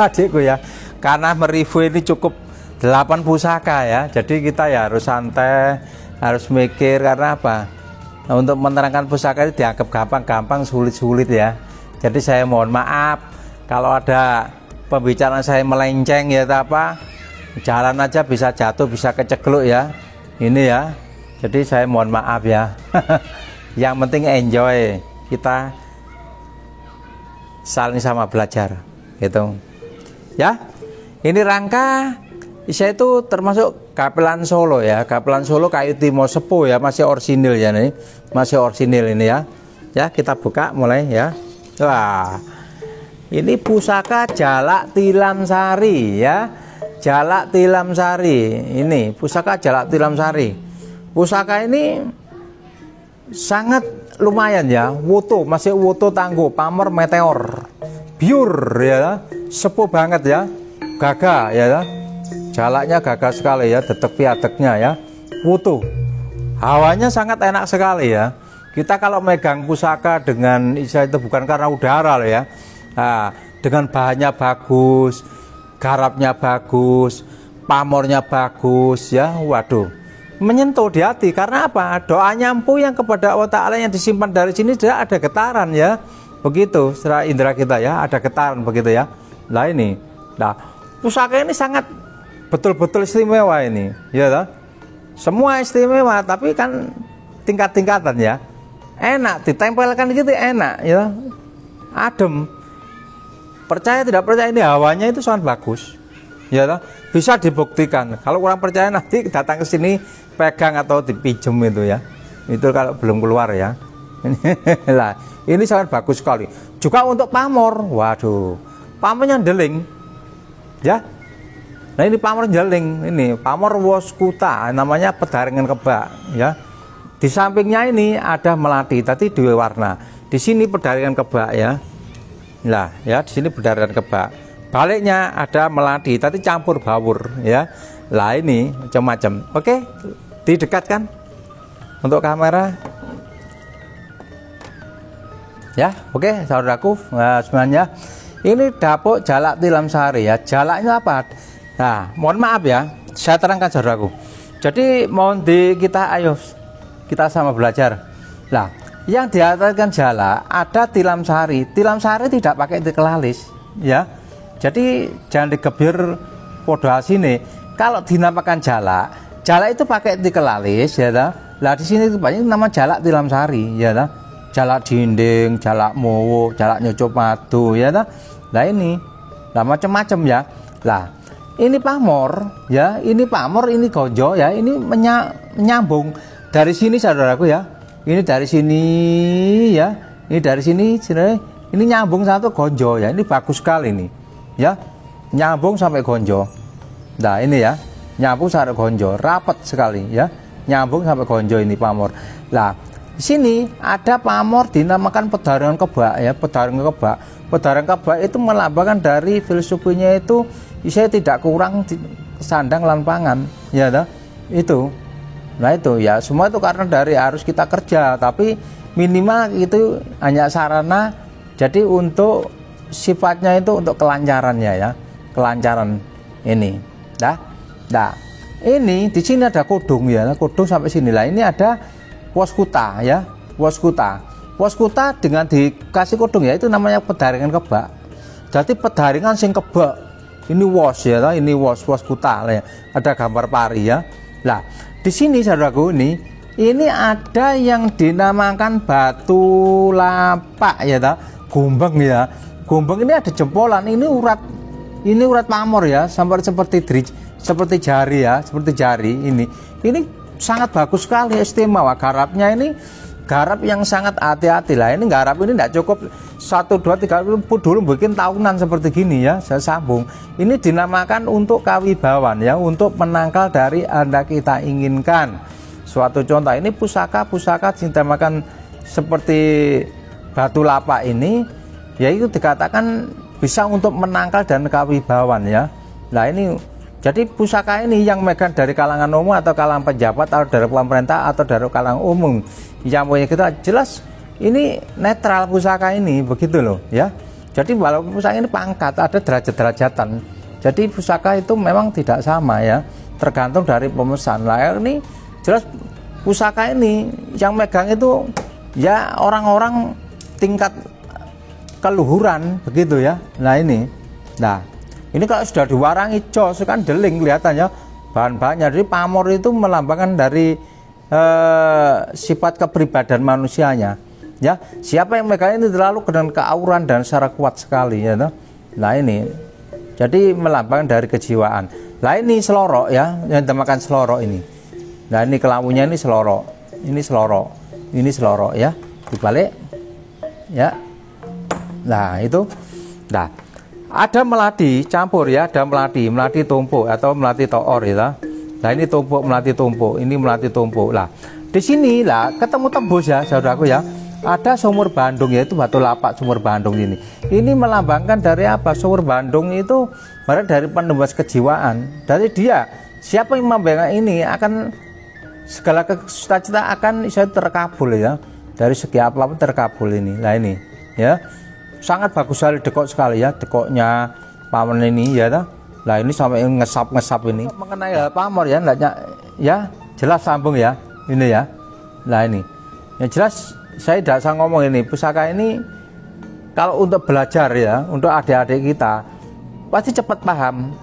adikku ya. Karena mereview ini cukup 8 pusaka ya. Jadi kita ya harus santai, harus mikir. Karena apa? Nah, untuk menerangkan pusaka ini dianggap gampang-gampang, sulit-sulit ya. Jadi saya mohon maaf kalau ada pembicaraan saya melenceng ya, apa jalan aja bisa jatuh, bisa kecekluk ya. Ini ya. Jadi saya mohon maaf ya. Yang penting enjoy, kita saling sama belajar gitu. Ya. Ini rangka saya itu termasuk gamelan Solo ya, gamelan Solo kayu timo sepuh ya, masih orsinil ya nih, masih orsinil ini ya. Ya kita buka mulai ya. Wah, ini pusaka Jalak Tilam Sari ya, Jalak Tilam Sari. Ini pusaka Jalak Tilam Sari. Pusaka ini sangat lumayan ya, woto, masih woto tangguh, pamor meteor, biur ya, sepuh banget ya, gagah ya, jalaknya gagah sekali ya, detek piadeknya ya, woto, hawanya sangat enak sekali ya. Kita kalau megang pusaka dengan istilah itu bukan karena udara loh ya, nah, dengan bahannya bagus, garapnya bagus, pamornya bagus ya, waduh, menyentuh di hati. Karena apa? Doa nyampu yang kepada Allah Ta'ala yang disimpan dari sini sudah ada getaran ya, begitu secara indera kita ya, ada getaran begitu ya. Nah ini, nah pusaka ini sangat betul-betul istimewa ini ya toh? Semua istimewa, tapi kan tingkat-tingkatan ya, enak ditempelkan gitu, enak ya, adem. Percaya tidak percaya, ini hawanya itu sangat bagus ya toh? Bisa dibuktikan. Kalau kurang percaya nanti datang ke sini pegang atau dipinjem itu ya, itu kalau belum keluar ya. Lah ini sangat bagus sekali juga untuk pamor. Waduh, pamornya deling ya. Nah ini pamor jeling, ini pamor Woskuta, namanya pedaringan kebak ya. Di sampingnya ini ada melati, tadi dua warna. Di sini pedaringan kebak ya. Nah ya, di sini pedaringan kebak. Baliknya ada melati, tadi campur bawur ya. Lah ini macam-macam. Oke, didekatkan untuk kamera. Ya, oke saudaraku, nah, sebenarnya ini dapur Jalak Tilam Sari ya. Jalaknya apa? Nah, mohon maaf ya, saya terangkan saudaraku. Jadi mohon ayo kita sama belajar. Nah, yang diartikan jalak ada tilam sari. Tilam sari tidak pakai dikelalis ya. Jadi jangan digebir podo asine. Kalau dinamakan jalak, jalak itu pakai dikelalis ya ta. Lah di sini banyak nama Jalak Tilam Sari ya ta. Jalak dinding, jalak mowo, jalak nyocop madu ya ta. Lah ini, lah macam-macam ya. Lah ini pamor ya, ini pamor, ini gonjo ya, ini menyambung dari sini saudaraku ya. Ini dari sini ya, ini dari sini, ini nyambung satu gonjo ya, ini bagus sekali nih ya, nyambung sampai gonjo. Nah ini ya, nyambung sampai gonjo, rapat sekali ya, nyambung sampai gonjo ini pamor. Nah di sini ada pamor dinamakan pedaringan kebak ya, pedaringan kebak. Pedaringan kebak itu melambangkan dari filosofinya itu, saya tidak kurang sandang lan pangan ya toh? Itu. Nah itu ya, semua itu karena dari harus kita kerja, tapi minimal itu hanya sarana, jadi untuk sifatnya itu untuk kelancarannya ya, kelancaran ini. Nah ini di sini ada kodong ya, kodong sampai sini lah. Ini ada Woskuta ya, Woskuta dengan dikasih kodong ya, itu namanya pedaringan kebak. Jadi pedaringan sing kebak. Ini wos ya, ini Woskuta ya. Ada gambar pari ya. Lah, di sini saudaraku ini ada yang dinamakan batu lapak ya ta, gumbeng ya. Gumbeng ini ada jempolan, ini urat pamor ya, sampai seperti jari ya, seperti jari ini. Ini sangat bagus sekali, istimewa. Garapnya ini garap yang sangat hati-hati lah. Ini garap ini tidak cukup 1, 2, 3 dulu bikin tahunan seperti gini ya, saya sambung. Ini dinamakan untuk kawibawan ya, untuk menangkal dari Anda kita inginkan. Suatu contoh ini pusaka dinamakan seperti batu lapak ini, yaitu dikatakan bisa untuk menangkal dan kawibawan ya. Nah ini jadi pusaka ini yang megang dari kalangan umum atau kalangan pejabat atau dari pemerintah atau dari kalangan umum yang punya kita, jelas ini netral pusaka ini begitu loh ya. Jadi walaupun pusaka ini pangkat, ada derajat-derajatan, jadi pusaka itu memang tidak sama ya, tergantung dari pemesan. Lah ini jelas pusaka ini yang megang itu ya orang-orang tingkat keluhuran begitu ya. Nah ini kalau sudah diwarangi jos kan deling kelihatannya bahan-bahannya. Jadi pamor itu melambangkan dari sifat kepribadian manusianya ya. Siapa yang megang ini terlalu dengan keauran dan secara kuat sekali ya. Nah ini jadi melambangkan dari kejiwaan. Lah ini selorok ya, yang dinamakan selorok ini. Nah ini kelamunya ini selorok, ini selorok ya, dibalik ya. Nah itu, nah ada melati campur ya, ada melati tumpuk atau melati toor ya. Nah ini tumpuk melati tumpuk, ini melati tumpuk. Lah di sini lah ketemu tembus ya saudaraku ya. Ada sumur Bandung, yaitu batu lapak sumur Bandung ini. Ini melambangkan dari apa? Sumur Bandung itu berarti dari penembus kejiwaan. Dari dia, siapa yang membela ini akan segala cita-cita akan bisa terkabul ya. Dari segi apapun terkabul ini. Nah ini ya. Sangat bagus sekali, dekok sekali ya, dekoknya paman ini ya. Nah ini sampai ngesap ini. Mengenai pamor ya, ya jelas sambung ya. Ini ya. Nah ini. Yang jelas saya tidak usah ngomong ini, pusaka ini kalau untuk belajar ya, untuk adik-adik kita pasti cepat paham.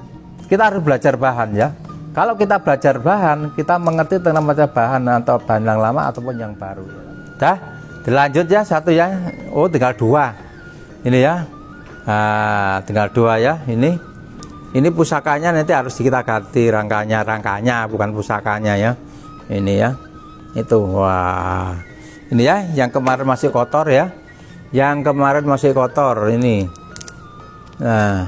Kita harus belajar bahan ya. Kalau kita belajar bahan, kita mengerti tentang macam bahan atau bahan yang lama ataupun yang baru. Dah, dilanjut ya satu ya. Oh tinggal dua. Ini ya. Nah, tinggal dua ya. Ini pusakanya nanti harus kita ganti rangkanya bukan pusakanya ya. Ini ya. Itu wah. Ini ya, yang kemarin masih kotor ya. Yang kemarin masih kotor ini. Nah.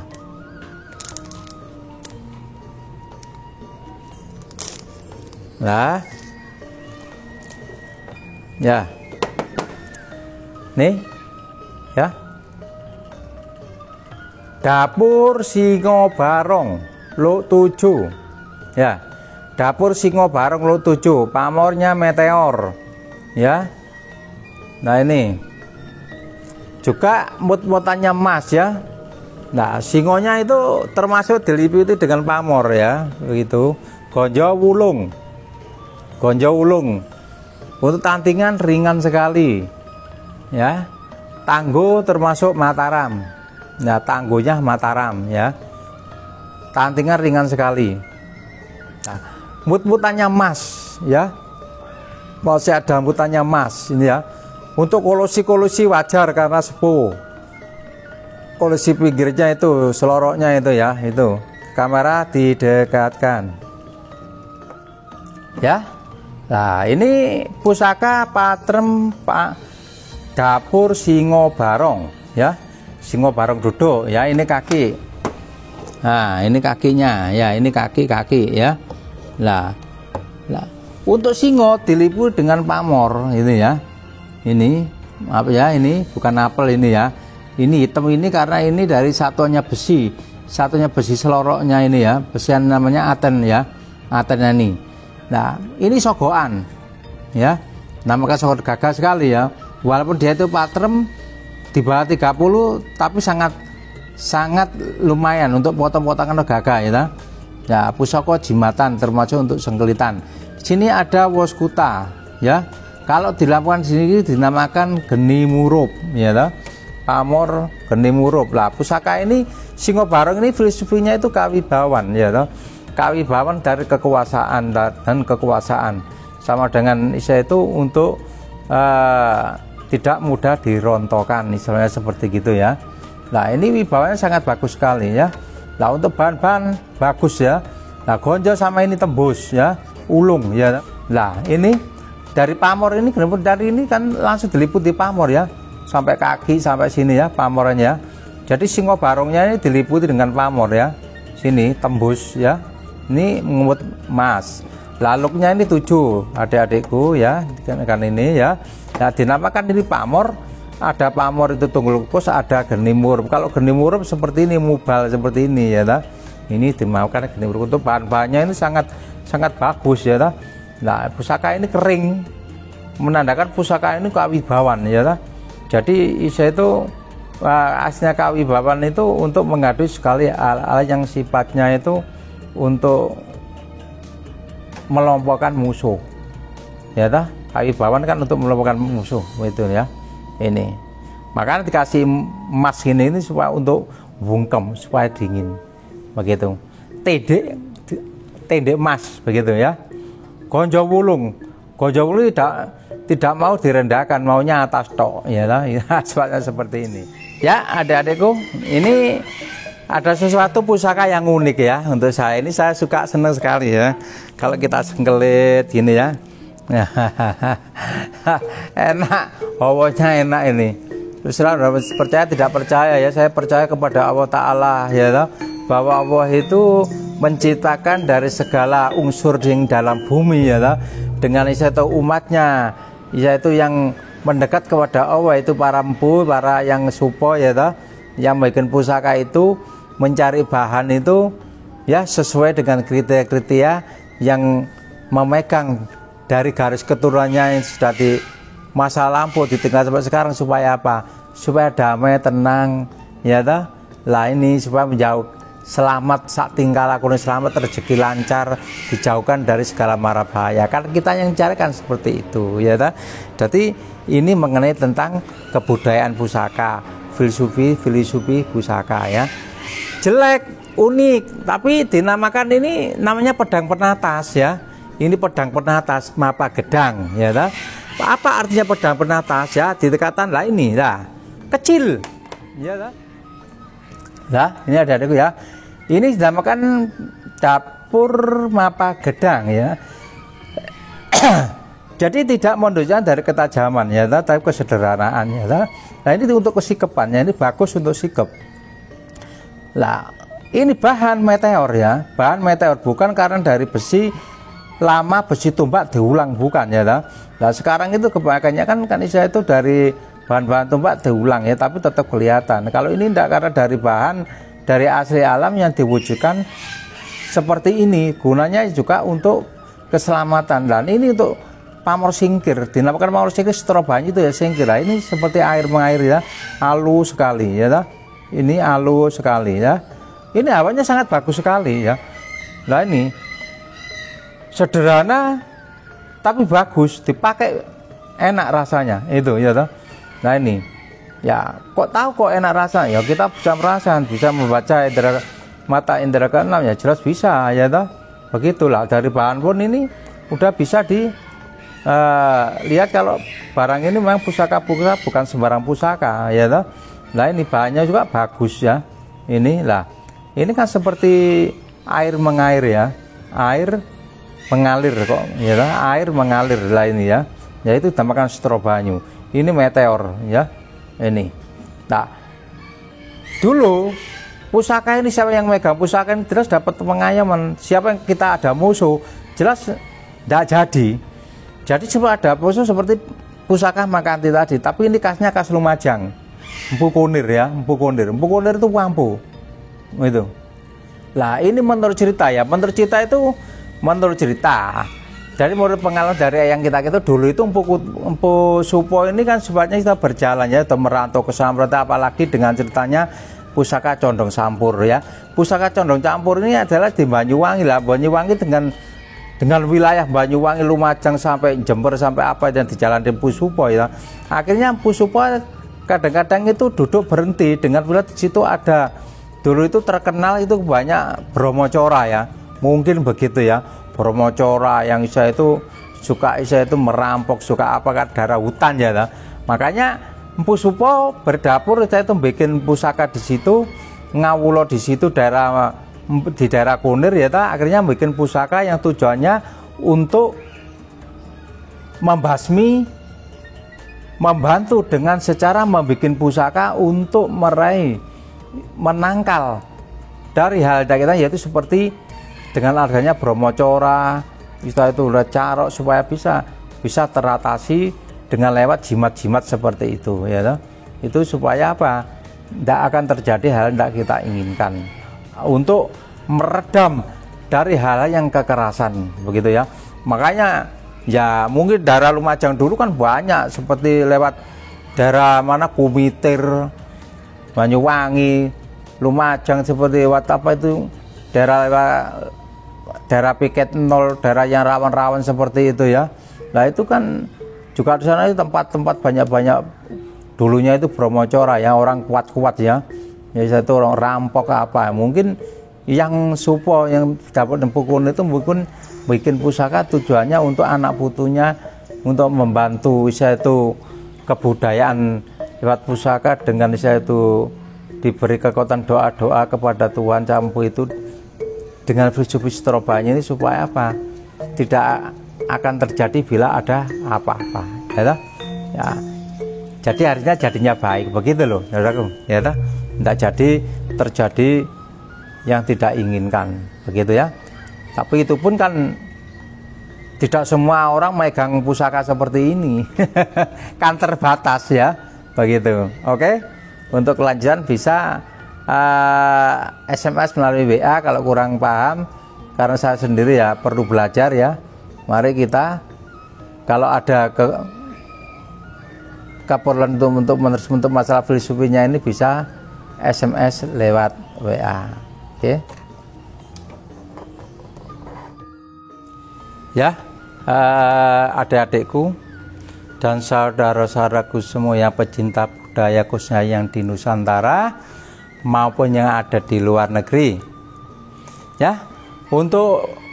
Nah. Ya. Nih. Ya. Dapur Singo Barong Luk 7. Ya. Dapur Singo Barong Luk 7, pamornya meteor. Ya. Nah ini juga mut-mutannya emas ya. Nah singonya itu termasuk diliputi dengan pamor ya, begitu. Gonjo wulung untuk tantingan ringan sekali ya. Tangguh termasuk Mataram. Nah tangguhnya Mataram ya, tantingan ringan sekali. Nah, mut-mutannya emas ya, masih ada mutannya emas ini ya. Untuk kolusi wajar karena sepuh. Kolusi pinggirnya itu, seloroknya itu ya, itu. Kamera didekatkan. Ya. Nah, ini pusaka patrem Pak Dapur Singo Barong ya. Singo Barong duduk ya, ini kaki. Nah, ini kakinya ya, ini kaki ya. Lah. Untuk singo diliputi dengan pamor ini ya. Ini apa ya, ini bukan apel ini ya, ini hitam ini karena ini dari satunya besi seloroknya ini ya, besian namanya aten ya, atennya ini. Nah ini sogokan ya, namanya sogok gagah sekali ya, walaupun dia itu patrem di bawah 30 tapi sangat lumayan untuk potong-potongan gagah ya. Ya pusaka jimatan termasuk untuk senggelitan. Di sini ada woskuta ya. Kalau dilakukan di sini dinamakan geni murup ya toh. Pamor geni murup. Lah pusaka ini Singo Barong ini filosofinya itu kawibawan ya toh. Kawibawan dari kekuasaan dan kekuasaan. Sama dengan Isa itu untuk tidak mudah dirontokkan misalnya seperti gitu ya. Nah ini wibawanya sangat bagus sekali ya. Nah untuk bahan-bahan bagus ya. Nah gonjo sama ini tembus ya, ulung ya. Nah ini dari pamor ini, dari ini kan langsung diliputi pamor ya, sampai kaki sampai sini ya pamornya. Jadi Singo Barongnya ini diliputi dengan pamor ya, sini tembus ya, ini mengemut emas. Laluknya ini 7 adik-adikku ya, kan ini ya. Nah dinamakan ini pamor. Ada pamor itu tunggul kus, ada geni murup. Kalau geni murup seperti ini, mubal seperti ini ya. Ini dinamakan geni murup. Untuk bahan-bahannya ini sangat bagus ya. Nah pusaka ini kering, menandakan pusaka ini kawibawan ya. Jadi Isa itu aslinya kawibawan itu untuk mengadu sekali hal yang sifatnya itu untuk melompokkan musuh ya. Kawibawan kan untuk melompokkan musuh itu ya. Ini makanya dikasih emas ini supaya untuk bungkem, supaya dingin begitu. Tendek emas begitu ya. Gonjo wulung tidak mau direndahkan, maunya atas tok ya lah. Sebabnya seperti ini ya adik-adikku. Ini ada sesuatu pusaka yang unik ya untuk saya. Ini saya suka, senang sekali ya. Kalau kita sengkelit gini ya. Enak, bawahnya enak ini. Terus percaya tidak percaya ya, saya percaya kepada Allah Ta'ala ya toh, bahwa Allah itu menciptakan dari segala unsur yang dalam bumi ya toh, dengan itu umatnya, yaitu yang mendekat kepada Allah, itu para empu, para yang supo ya toh, yang bikin pusaka itu mencari bahan itu ya sesuai dengan kriteria-kriteria yang memegang dari garis keturunannya yang sudah di masa lampau ditinggal sampai sekarang, supaya apa? Supaya damai, tenang ya toh. Lah ini supaya menjauh, selamat sak tingkah laku, selamat, rezeki lancar, dijauhkan dari segala mara bahaya. Kan kita yang carikan seperti itu ya toh. Jadi ini mengenai tentang kebudayaan pusaka, filosofi pusaka ya. Jelek, unik, tapi dinamakan ini namanya pedang penatas ya. Ini pedang penatas mapa gedang ya toh. Apa artinya pedang penatas ya? Dikatakan lah ini lah kecil ya toh. Nah, ini ada ya. Ini dinamakan dapur mapa gedang ya. Jadi tidak menunjukkan dari ketajaman ya toh, tapi kesederhanaan ya toh. Nah, ini untuk kesikepannya, ini bagus untuk sikap. Lah, ini bahan meteor ya. Bahan meteor bukan karena dari besi lama, besi tumbak diulang, bukan ya toh. Nah sekarang itu kebanyakannya kan itu dari bahan-bahan tumbak diulang ya, tapi tetap kelihatan. Kalau ini tidak, karena dari bahan dari asli alam yang diwujudkan seperti ini, gunanya juga untuk keselamatan. Dan ini untuk pamor singkir, dinamakan pamor singkir, setrobanya itu ya singkir. Nah, ini seperti air mengair ya, halus sekali ya toh. Ini halus sekali ya. Ini hawanya sangat bagus sekali ya. Nah ini sederhana tapi bagus, dipakai enak rasanya itu ya toh. Nah ini ya, kok tahu kok enak rasanya ya, kita bisa merasakan, bisa membaca indera mata, indera keenam ya, jelas bisa ya toh. Begitulah, dari bahan pun ini udah bisa di lihat kalau barang ini memang pusaka bukan sembarang pusaka ya toh. Nah ini bahannya juga bagus ya. Ini lah, ini kan seperti air mengair ya, air mengalir kok ya, air mengalir lah ini ya, yaitu dinamakan strobanyu. Ini meteor ya ini. Nah dulu pusaka ini, siapa yang megang pusaka ini jelas dapat pengayaman. Siapa yang kita ada musuh jelas tidak jadi cuma ada musuh seperti pusaka Makanti tadi, tapi ini khasnya khas Lumajang, Empu Kunir ya, Empu Kunir itu Wampu itu. Lah ini menurut cerita ya, menurut cerita dari menurut pengalaman dari yang kita dulu itu Empu Supo ini kan sebenarnya kita berjalan ya atau merantau ke Samprata, apalagi dengan ceritanya pusaka condong campur ya. Pusaka condong campur ini adalah di Banyuwangi lah. Banyuwangi dengan wilayah Banyuwangi, Lumajang sampai Jember sampai apa dan di jalan Empu Supo ya. Akhirnya Empu Supo kadang-kadang itu duduk berhenti dengan melihat di situ ada, dulu itu terkenal itu banyak Brahmacora ya. Mungkin begitu ya, Brahmacora yang saya itu suka merampok, suka apa kan darah hutan ya lah. Makanya Empu Supo berdapur, saya itu bikin pusaka di situ, ngawulo di situ di daerah Kunir ya ta. Akhirnya bikin pusaka yang tujuannya untuk membantu dengan secara membuat pusaka untuk menangkal dari hal kita, yaitu seperti dengan adanya Brahmacora kita itu udah carok supaya bisa teratasi dengan lewat jimat-jimat seperti itu ya toh. Itu supaya apa, tidak akan terjadi hal yang tidak kita inginkan, untuk meredam dari hal yang kekerasan begitu ya. Makanya ya mungkin daerah Lumajang dulu kan banyak, seperti lewat daerah mana Kumitir, Banyuwangi, Lumajang, seperti lewat apa itu daerah piket 0, daerah yang rawan-rawan seperti itu ya. Nah itu kan juga di sana itu tempat-tempat banyak dulunya itu Brahmacora ya, orang kuat-kuat ya. Ya itu orang rampok apa. Mungkin yang Supo yang dapat Empu Kunir itu mungkin bikin pusaka tujuannya untuk anak putunya, untuk membantu itu kebudayaan lewat pusaka dengan itu diberi kekuatan doa-doa kepada Tuhan Campu itu dengan filosofi Strobanya ini supaya apa? Tidak akan terjadi bila ada apa-apa, ya, ya. Jadi artinya jadinya baik, begitu loh, saudaraku, ya, tidak jadi terjadi yang tidak inginkan, begitu ya. Tapi itu pun kan tidak semua orang megang pusaka seperti ini, kan terbatas ya, begitu. Oke, untuk kelanjutan bisa SMS melalui WA kalau kurang paham, karena saya sendiri ya perlu belajar ya. Mari kita kalau ada keperluan untuk masalah filosofinya ini bisa SMS lewat WA. Oke. Ya, adik-adikku dan saudara-saudaraku semua yang pecinta budaya khususnya yang di Nusantara maupun yang ada di luar negeri. Ya, untuk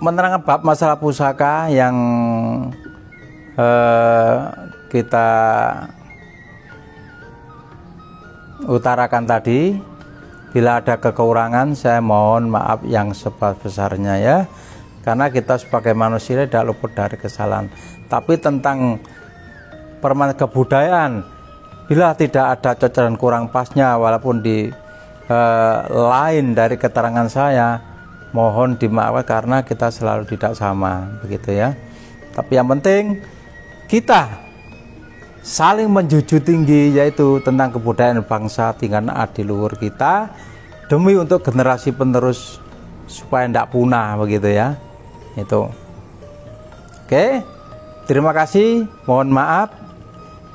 menerangkan bab masalah pusaka yang kita utarakan tadi, bila ada kekurangan saya mohon maaf yang sebesar-besarnya ya, karena kita sebagai manusia tidak luput dari kesalahan. Tapi tentang permainan kebudayaan, bila tidak ada cocok dan kurang pasnya walaupun di lain dari keterangan saya, mohon dimaafkan karena kita selalu tidak sama, begitu ya. Tapi yang penting kita saling menjunjung tinggi, yaitu tentang kebudayaan bangsa tinggal adiluhur kita demi untuk generasi penerus supaya tidak punah, begitu ya. Itu. Oke, terima kasih, mohon maaf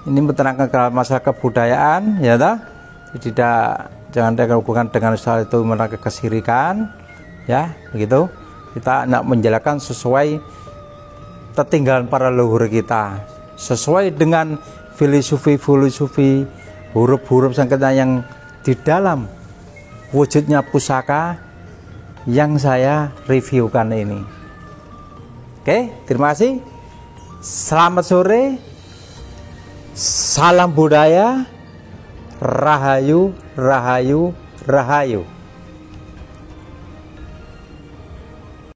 ini menerangkan masalah kebudayaan ya, jangan ada hubungan dengan hal itu menerangkan kesirikan ya, begitu. Kita nak menjalankan sesuai tertinggalan para leluhur kita, sesuai dengan filosofi huruf-huruf sangketa yang di dalam wujudnya pusaka yang saya reviewkan ini. Oke, terima kasih. Selamat sore. Salam budaya. Rahayu, rahayu, rahayu.